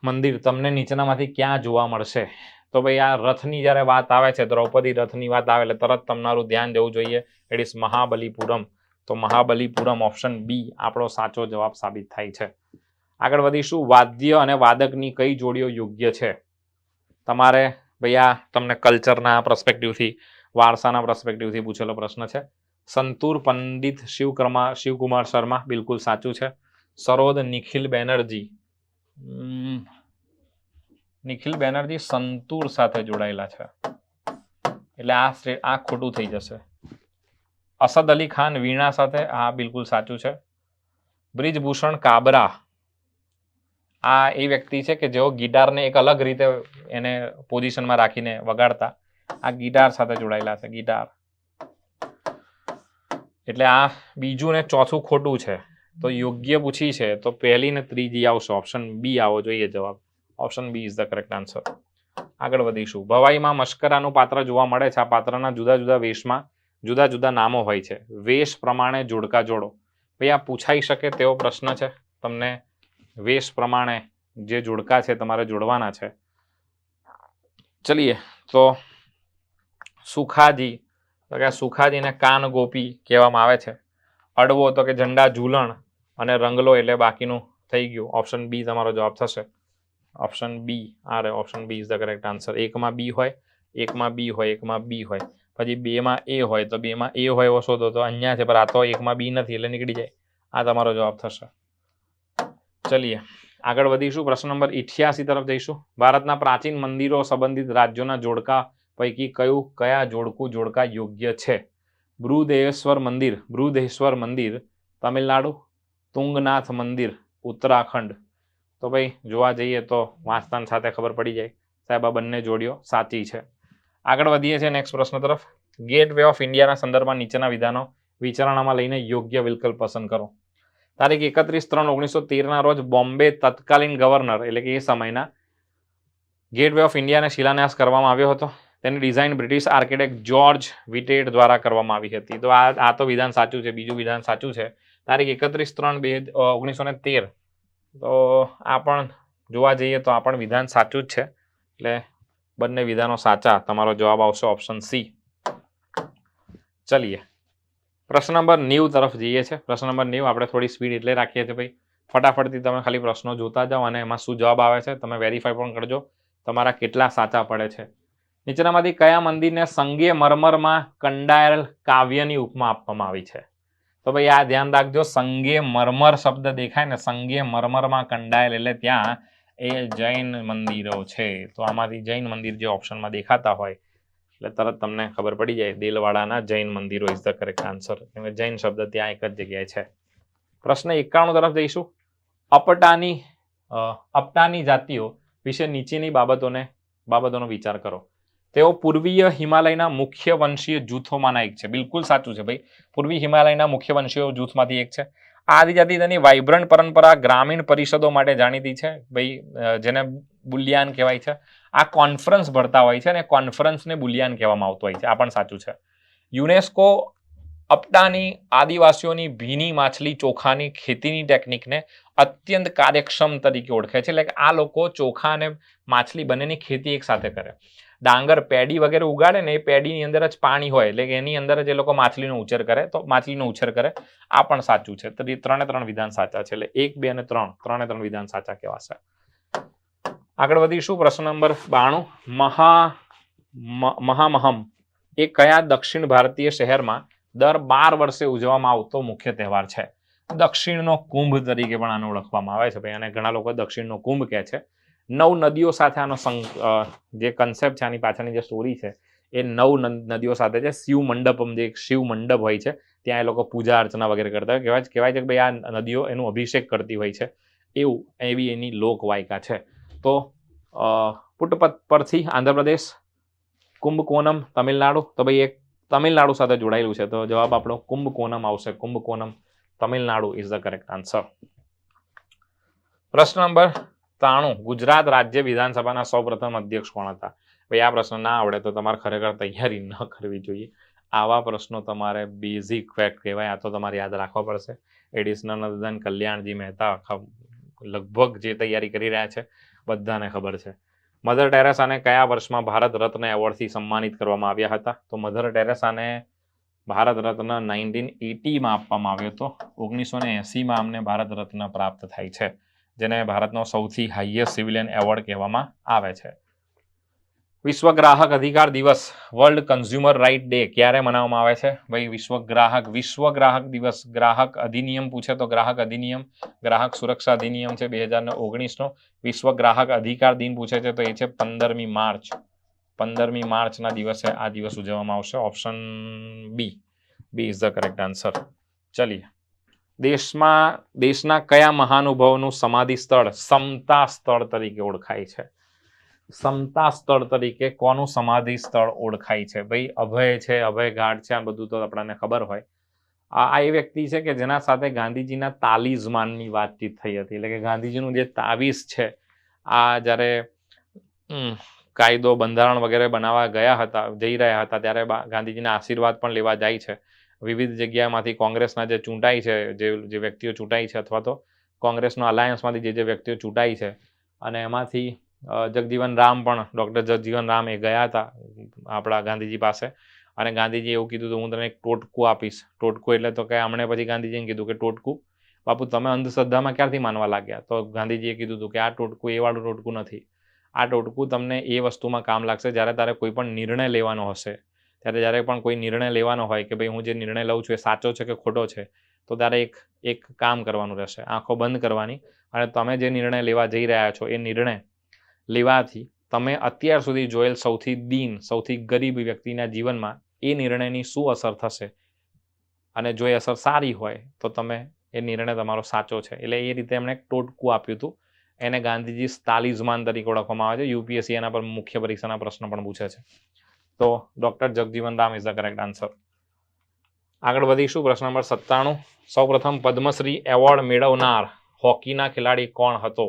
મંદિર તમને નીચેનામાંથી ક્યાં જોવા મળશે? તો ભાઈ આ રથની જ્યારે વાત આવે છે, દ્રૌપદી રથની વાત આવે એટલે તરત તમારું ધ્યાન જવું જોઈએ, ઇટ ઇઝ મહાબલીપુરમ. તો મહાબલીપુરમ ઓપ્શન બી આપણો સાચો જવાબ સાબિત થાય છે. આગળ વધીશું. વાદ્ય અને વાદકની કઈ જોડીઓ યોગ્ય છે? તમારે ભાઈ આ તમને કલ્ચરના પર્સપેક્ટિવથી, વારસાના પર્સપેક્ટિવથી પૂછેલો પ્રશ્ન છે. સંતૂર પંડિત શિવકુમાર શર્મા, બિલકુલ સાચું છે. સરોદ નિખિલ બેનર્જી સંતૂર સાથે જોડાયેલા છે, એટલે આ ખોટું થઈ જશે. અસદ અલી ખાન વીણા સાથે, આ બિલકુલ સાચું છે. બ્રિજભૂષણ કાબરા, આ એ વ્યક્તિ છે કે જેઓ ગિટારને એક અલગ રીતે એને પોઝિશનમાં રાખીને વગાડતા, આ ગિટાર સાથે જોડાયેલા છે, ગિટાર. એટલે આ બીજું ને ચોથું ખોટું છે. તો યોગ્ય પૂછી છે તો પહેલી ને ત્રીજી આવશે. ઓપ્શન બી આવો જોઈએ જવાબ. Option B is the correct answer. આગળ વધીશું. ભવાઈમાં મશ્કરાનું પાત્ર જોવા મળે છે. આ પાત્રના જુદા જુદા વેશમાં જુદા જુદા નામો હોય છે. વેશ પ્રમાણે જોડકા જોડો. ભાઈ આ પૂછાઈ શકે તેવો પ્રશ્ન છે. તમને વેશ પ્રમાણે જે જોડકા છે તમારે જોડવાના છે. ચલીએ, તો સુખાજી, તો કે સુખાજીને કાન ગોપી કહેવામાં આવે છે. અડવો તો કે ઝંડા ઝૂલણ, અને રંગલો એટલે બાકીનું થઈ ગયું. ઓપ્શન બી તમારો જવાબ થશે. Option B option B is the correct answer. એકમાં બી હોય, એકમાં બી હોય, એકમાં બી હોય, પછી બેમાં એ હોય, તો બેમાં એ હોય એવો શોધો તો અહીંયા છે, પણ આ તો એકમાં બી નથી એટલે નીકળી જાય. આ તમારો જવાબ થશે. ચલીએ આગળ વધીશું. પ્રશ્ન નંબર 88 તરફ જઈશું. ભારતના પ્રાચીન મંદિરો સંબંધિત રાજ્યોના જોડકા પૈકી કયા જોડકા યોગ્ય છે? બૃહદેશ્વર મંદિર તમિલનાડુ, તુંગનાથ મંદિર ઉત્તરાખંડ. તો ભાઈ જોવા જઈએ તો વાંચતાની સાથે ખબર પડી જાય સાહેબ આ બંને જોડીઓ સાચી છે. આગળ વધીએ છીએ નેક્સ્ટ પ્રશ્ન તરફ. ગેટવે ઓફ ઇન્ડિયાના સંદર્ભમાં નીચેના વિધાનો વિચારણામાં લઈને યોગ્ય વિકલ્પ પસંદ કરો. તારીખ 31/3/1913 રોજ બોમ્બે તત્કાલીન ગવર્નર એટલે કે એ સમયના ગેટવે ઓફ ઇન્ડિયાને શિલાન્યાસ કરવામાં આવ્યો હતો. તેની ડિઝાઇન બ્રિટિશ આર્કિટેક્ટ જ્યોર્જ વિટેટ દ્વારા કરવામાં આવી હતી. તો આ તો વિધાન સાચું છે. બીજું વિધાન સાચું છે. તારીખ 31/3/1913. તો આ પણ જોવા જઈએ તો આ પણ વિધાન સાચું જ છે. એટલે બંને વિધાનો સાચા. તમારો જવાબ આવશે ઓપ્શન સી. ચલીએ પ્રશ્ન નંબર 90 તરફ જઈએ છીએ. પ્રશ્ન નંબર 90 આપણે થોડી સ્પીડ એટલે રાખીએ છીએ ભાઈ ફટાફટથી તમે ખાલી પ્રશ્નો જોતા જાઓ અને એમાં શું જવાબ આવે છે તમે વેરીફાઈ પણ કરજો તમારા કેટલા સાચા પડે છે. નીચેનામાંથી કયા મંદિરને સંગે મરમરમાં કંડાયેલ કાવ્યની ઉપમા આપવામાં આવી છે? તો ભાઈ આ ધ્યાન રાખજો. સંગે મરમર શબ્દ દેખાય ને, સંગે મરમરમાં કંડાયેલ એટલે ત્યાં એ જૈન મંદિરો છે. તો આમાંથી જૈન મંદિર જે ઓપ્શનમાં દેખાતા હોય એટલે તરત તમને ખબર પડી જાય દેલવાડાના જૈન મંદિરો is the correct answer. Jain શબ્દ ત્યાં એક જ જગ્યાએ છે. પ્રશ્ન 91 તરફ જઈશું. અપટાની જાતિઓ વિશે નીચેની બાબતોનો વિચાર કરો. તેઓ પૂર્વીય હિમાલયના મુખ્ય વંશીય જૂથોમાંના એક છે. બિલકુલ સાચું છે ભાઈ. પૂર્વી હિમાલયના મુખ્ય વંશીય જૂથમાંથી એક છે. આ આદિજાતિ તેની વાઇબ્રન્ટ પરંપરા ગ્રામીણ પરિષદો માટે જાણીતી છે ભાઈ, જેને બુલિયાન કહેવાય છે. આ કોન્ફરન્સ ભરતા હોય છે અને કોન્ફરન્સને બુલિયાન કહેવામાં આવતું હોય છે. આ પણ સાચું છે. યુનેસ્કો અપટાની આદિવાસીઓની ભીની માછલી ચોખાની ખેતીની ટેકનિકને અત્યંત કાર્યક્ષમ તરીકે ઓળખે છે. એટલે કે આ લોકો ચોખા અને માછલી બંનેની ખેતી એક સાથે કરે. ડાંગર પેડી વગેરે ઉગાડે ને એ પેડીની અંદર જ પાણી હોય એટલે કે એની અંદર જ એ લોકો માછલીનો ઉછેર કરે. તો માછલીનો ઉછેર કરે. આ પણ સાચું છે. તો 3 વિધાન સાચા છે. એટલે 1, 2 અને 3 વિધાન સાચા કહેવાશે. આગળ વધીશું. પ્રશ્ન નંબર 92. મહામહમ એ કયા દક્ષિણ ભારતીય શહેરમાં દર 12 વર્ષે ઉજવવામાં આવતો મુખ્ય તહેવાર છે? દક્ષિણનો કુંભ તરીકે પણ આને ઓળખવામાં આવે છે ભાઈ, અને ઘણા લોકો દક્ષિણનો કુંભ કહે છે. 9 નદીઓ સાથે આનો જે કન્સેપ્ટ છે, આની પાછળની જે સ્ટોરી છે એ 9 નદીઓ સાથે છે. શિવ મંડપમ જે શિવ મંડપ હોય છે ત્યાં એ લોકો પૂજા અર્ચના વગેરે કરતા હોય. કહેવાય છે કે ભાઈ આ નદીઓ એનું અભિષેક કરતી હોય છે. એવી એની લોકવાયકા છે. તો પુટ્ટપર્થ પરથી આંધ્રપ્રદેશ, કુંભકોનમ તમિલનાડુ. તો ભાઈ એક તમિલનાડુ સાથે જોડાયેલું છે. તો જવાબ આપણો કુંભકોનમ આવશે. Kumbakonam Tamil Nadu is the correct answer. પ્રશ્ન નંબર 93. ગુજરાત રાજ્ય વિધાનસભાના સૌપ્રથમ અધ્યક્ષ કોણ હતા? ભાઈ આ પ્રશ્ન ના આવડે તો તમારે ખરેખર તૈયારી ન કરવી જોઈએ. આવા પ્રશ્નો તમારે બેઝિક ફેક્ટ કહેવાય. આ તો તમારે યાદ રાખવા પડશે. એડિશનલ નંદન કલ્યાણજી મહેતા લગભગ જે તૈયારી કરી રહ્યા છે બધાને ખબર છે. મધર ટેરેસાને કયા વર્ષમાં ભારત રત્ન એવોર્ડથી સન્માનિત કરવામાં આવ્યા હતા? તો મધર ટેરેસાને ભારત રત્ન 1980માં આપવામાં આવ્યો હતો. 1980માં અમને ભારત રત્ન પ્રાપ્ત થાય છે, જેને ભારતનો સૌથી હાઈએસ્ટ સિવિલિયન એવોર્ડ કહેવામાં આવે છે. વિશ્વ ગ્રાહક અધિકાર દિવસ વર્લ્ડ કન્ઝ્યુમર રાઇટ ડે ક્યારે મનાવવામાં આવે છે? ભાઈ વિશ્વ ગ્રાહક દિવસ. ગ્રાહક અધિનિયમ પૂછે તો ગ્રાહક અધિનિયમ, ગ્રાહક સુરક્ષા અધિનિયમ છે 2019નો. વિશ્વ ગ્રાહક અધિકાર દિન પૂછે છે તો એ છે 15મી માર્ચ. 15મી માર્ચના દિવસે આ દિવસ ઉજવવામાં આવશે. Option B is the correct answer. ચલીએ દેશના કયા મહાનુભાવોનું સમાધિ સ્થળ સમતા સ્થળ તરીકે ઓળખાય છે? સમતા સ્થળ તરીકે કોનું સમાધિ સ્થળ ઓળખાય છે? ભાઈ અભય છે, અભય ઘાટ છે. આ બધું તો આપણને ખબર હોય. આ એ વ્યક્તિ છે કે જેના સાથે ગાંધીજીના તાલિસ્માનની વાતચીત થઈ હતી. એટલે કે ગાંધીજીનું જે તાવીઝ છે, આ જ્યારે કાયદો બંધારણ વગેરે બનાવવા જઈ રહ્યા હતા ત્યારે ગાંધીજીના આશીર્વાદ પણ લેવા જાય છે. વિવિધ જગ્યામાંથી કોંગ્રેસના જે ચૂંટાઈ છે, જે વ્યક્તિઓ ચૂંટાઈ છે, અથવા તો કોંગ્રેસનો અલાયન્સમાંથી જે વ્યક્તિઓ ચૂંટાઈ છે, અને એમાંથી જગજીવન રામ પણ, ડૉક્ટર જગજીવન રામ એ ગયા હતા આપણા ગાંધીજી પાસે, અને ગાંધીજીએ એવું કીધું હતું હું તને એક ટોટકું આપીશ. ટોટકું એટલે તો કે હમણાં પછી ગાંધીજીને કીધું કે ટોટકું બાપુ તમે અંધશ્રદ્ધામાં ક્યારથી માનવા લાગ્યા? તો ગાંધીજીએ કીધું હતું કે આ ટોટકું એ વાળું ટોટકું નથી. આ ટોટકું તમને એ વસ્તુમાં કામ લાગશે જ્યારે તારે કોઈ પણ નિર્ણય લેવાનો હશે. ત્યારે જ્યારે પણ કોઈ નિર્ણય લેવાનો હોય કે ભાઈ હું જે નિર્ણય લઉં છું એ સાચો છે કે ખોટો છે, તો ત્યારે એક કામ કરવાનું રહેશે, આંખો બંધ કરવાની, અને તમે જે નિર્ણય લેવા જઈ રહ્યા છો એ નિર્ણય લેવાથી તમે અત્યાર સુધી જોયેલ સૌથી દીન, સૌથી ગરીબ વ્યક્તિના જીવનમાં એ નિર્ણયની શું અસર થશે, અને જો એ અસર સારી હોય તો તમે એ નિર્ણય તમારો સાચો છે. એટલે એ રીતે એમણે એક ટોટકું આપ્યું હતું. એને ગાંધીજી તાલિસ્માન તરીકે ઓળખવામાં આવે છે. યુપીએસસી એના પર મુખ્ય પરીક્ષાના પ્રશ્ન પણ પૂછે છે. તો doctor Jagjivan Ram is the correct answer. આગળ વધીશું. પ્રશ્ન નંબર 97. સૌપ્રથમ પદ્મશ્રી એવોર્ડ મેળવનાર હોકીના ખેલાડી કોણ હતો?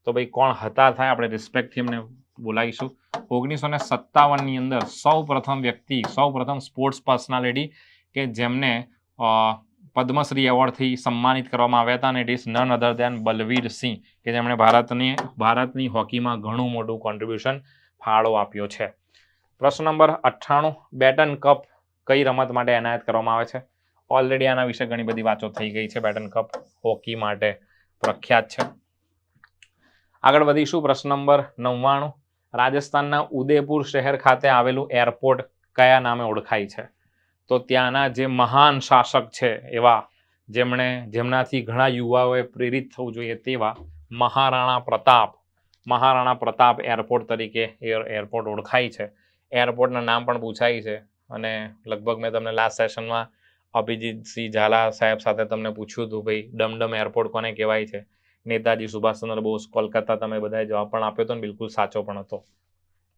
તો ભાઈ કોણ હતા થાય આપણે રિસ્પેક્ટથી એમને બોલાવીશું. 1957ની અંદર સૌપ્રથમ સ્પોર્ટ્સ પર્સનાલિટી કે જેમને પદ્મશ્રી એવોર્ડથી સન્માનિત કરવામાં આવ્યા હતા, અને ઇટ ઇઝ નન અધર દેન બલવીર સિંહ, કે જેમણે ભારતની હોકીમાં ઘણું મોટું કોન્ટ્રીબ્યુશન ફાળો આપ્યો છે. પ્રશ્ન નંબર 98. બેટન કપ કઈ રમત માટે એનાયત કરવામાં આવે છે? ઓલરેડી આના વિશે ઘણી બધી વાતો થઈ ગઈ છે. બેટન કપ હોકી માટે પ્રખ્યાત છે. આગળ વધીશું. પ્રશ્ન નંબર 99. રાજસ્થાનના ઉદયપુર શહેર ખાતે આવેલું એરપોર્ટ કયા નામે ઓળખાય છે? તો ત્યાંના જે મહાન શાસક છે એવા જેમનાથી ઘણા યુવાઓએ પ્રેરિત થવું જોઈએ તેવા મહારાણા પ્રતાપ એરપોર્ટ તરીકે એરપોર્ટ ઓળખાય છે. એરપોર્ટના નામ પણ પૂછાય છે, અને લગભગ મેં તમને લાસ્ટ સેશનમાં અભિજીતસિંહ ઝાલા સાહેબ સાથે તમને પૂછ્યું હતું, ભાઈ ડમડમ એરપોર્ટ કોને કહેવાય છે? નેતાજી સુભાષચંદ્ર બોઝ, કોલકાતા, તમે બધાએ જવાબ પણ આપ્યો હતો, ને બિલકુલ સાચો પણ હતો.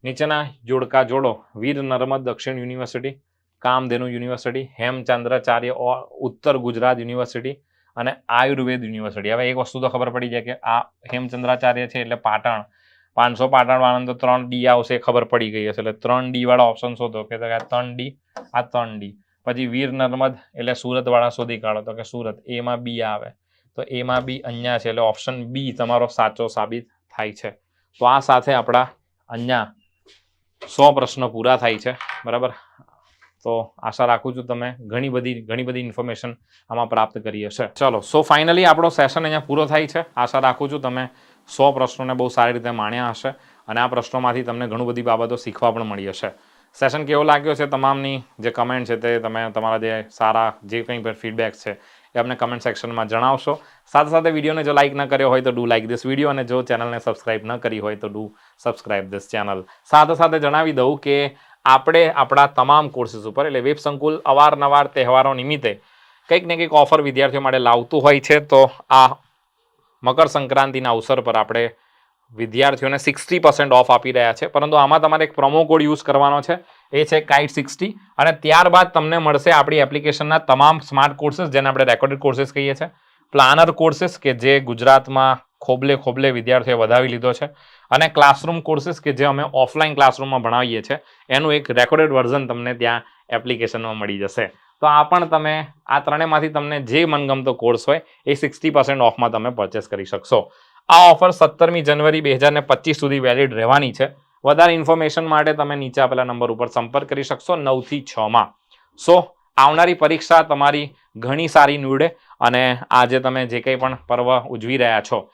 નીચેના જોડકા જોડો. વીર નર્મદ દક્ષિણ યુનિવર્સિટી, કામધેનુ યુનિવર્સિટી, હેમચંદ્રાચાર્ય ઉત્તર ગુજરાત યુનિવર્સિટી, અને આયુર્વેદ યુનિવર્સિટી. હવે એક વસ્તુ તો ખબર પડી જાય કે આ હેમચંદ્રાચાર્ય છે એટલે પાટણ, 500 પાટણ વાળાને તો 3D આવશે, ખબર પડી ગઈ હશે. એટલે 3D વાળા ઓપ્શન શોધો કે 3D, આ 3D. પછી વીર નર્મદ એટલે સુરત વાળા શોધી કાઢો તો કે સુરત, એમાં બી આવે, તો એમાં બી અહીંયા છે, એટલે ઓપ્શન બી તમારો સાચો સાબિત થાય છે. તો આ સાથે આપણા અહીંયા 100 પ્રશ્નો પૂરા થાય છે. બરાબર. તો આશા રાખું છું તમે ઘણી બધી ઇન્ફોર્મેશન આમાં પ્રાપ્ત કરી હશે. ચલો, સો ફાઇનલી આપણો સેશન અહીંયા પૂરો થાય છે. આશા રાખું છું તમે 100 પ્રશ્નોને બહુ સારી રીતે માણ્યા હશે, અને આ પ્રશ્નોમાંથી તમને ઘણું બધી બાબતો શીખવા પણ મળી હશે. સેશન કેવો લાગ્યો છે? તમામની જે કમેન્ટ છે તે તમે તમારા જે સારા જે કંઈ પણ ફીડબેક છે એ અમને કમેન્ટ સેક્શનમાં જણાવશો. સાથે વિડીયોને જો લાઇક ન કર્યો હોય તો ડુ લાઇક ધીસ વિડીયો, અને જો ચેનલને સબસ્ક્રાઇબ ન કરી હોય તો ડુ સબસ્ક્રાઇબ ધીસ ચેનલ. સાથે જણાવી દઉં કે આપણે આપણા તમામ કોર્સીસ ઉપર, એટલે વેબ સંકુલ અવારનવાર તહેવારો નિમિત્તે કંઈક ને કંઈક ઓફર વિદ્યાર્થીઓ માટે લાવતું હોય છે. તો આ મકર સંક્રાંતિના અવસર પર આપણે વિદ્યાર્થીઓને 60% ઓફ આપી રહ્યા છે, પરંતુ આમાં તમારે એક પ્રોમો કોડ યુઝ કરવાનો છે, એ છે kite60, અને ત્યારબાદ તમને મળશે આપણી એપ્લિકેશનના તમામ સ્માર્ટ કોર્સીસ, જેને આપણે રેકોર્ડેડ કોર્સીસ કહીએ છીએ, પ્લાનર કોર્સીસ કે જે ગુજરાતમાં ખોબલે વિદ્યાર્થીઓએ વધાવી લીધો છે, અને ક્લાસરૂમ કોર્સીસ કે જે અમે ઓફલાઈન ક્લાસરૂમમાં ભણાવીએ છીએ, એનું એક રેકોર્ડેડ વર્ઝન તમને ત્યાં એપ્લિકેશનમાં મળી જશે. તો આ પણ તમે આ ત્રણેયમાંથી તમને જે મનગમતો કોર્સ હોય એ 60% ઓફમાં તમે પરચેસ કરી શકશો. આ ઓફર 17મી જાન્યુઆરી 2025 સુધી વેલિડ રહેવાની છે. વધારે ઇન્ફોર્મેશન માટે તમે નીચે આપેલા નંબર ઉપર સંપર્ક કરી શકશો 9 થી 6માં. સો આવનારી પરીક્ષા તમારી ઘણી સારી નીવડે, અને આજે તમે જે કંઈ પણ પર્વ ઉજવી રહ્યા છો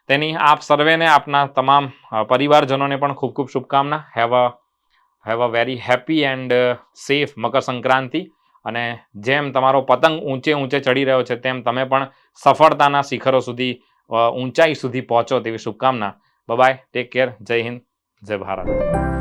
તેની આપ સર્વેને, આપના તમામ પરિવારજનોને પણ ખૂબ શુભકામના. Have a very happy and safe Makar Sankranti. અને જેમ તમારો પતંગ ઊંચે ચડી રહ્યો છે તેમ તમે પણ સફળતાના શિખરો સુધી, ઊંચાઈ સુધી પહોંચો તેવી શુભકામના. બાય, ટેક કેર, જય હિન્દ, જય ભારત.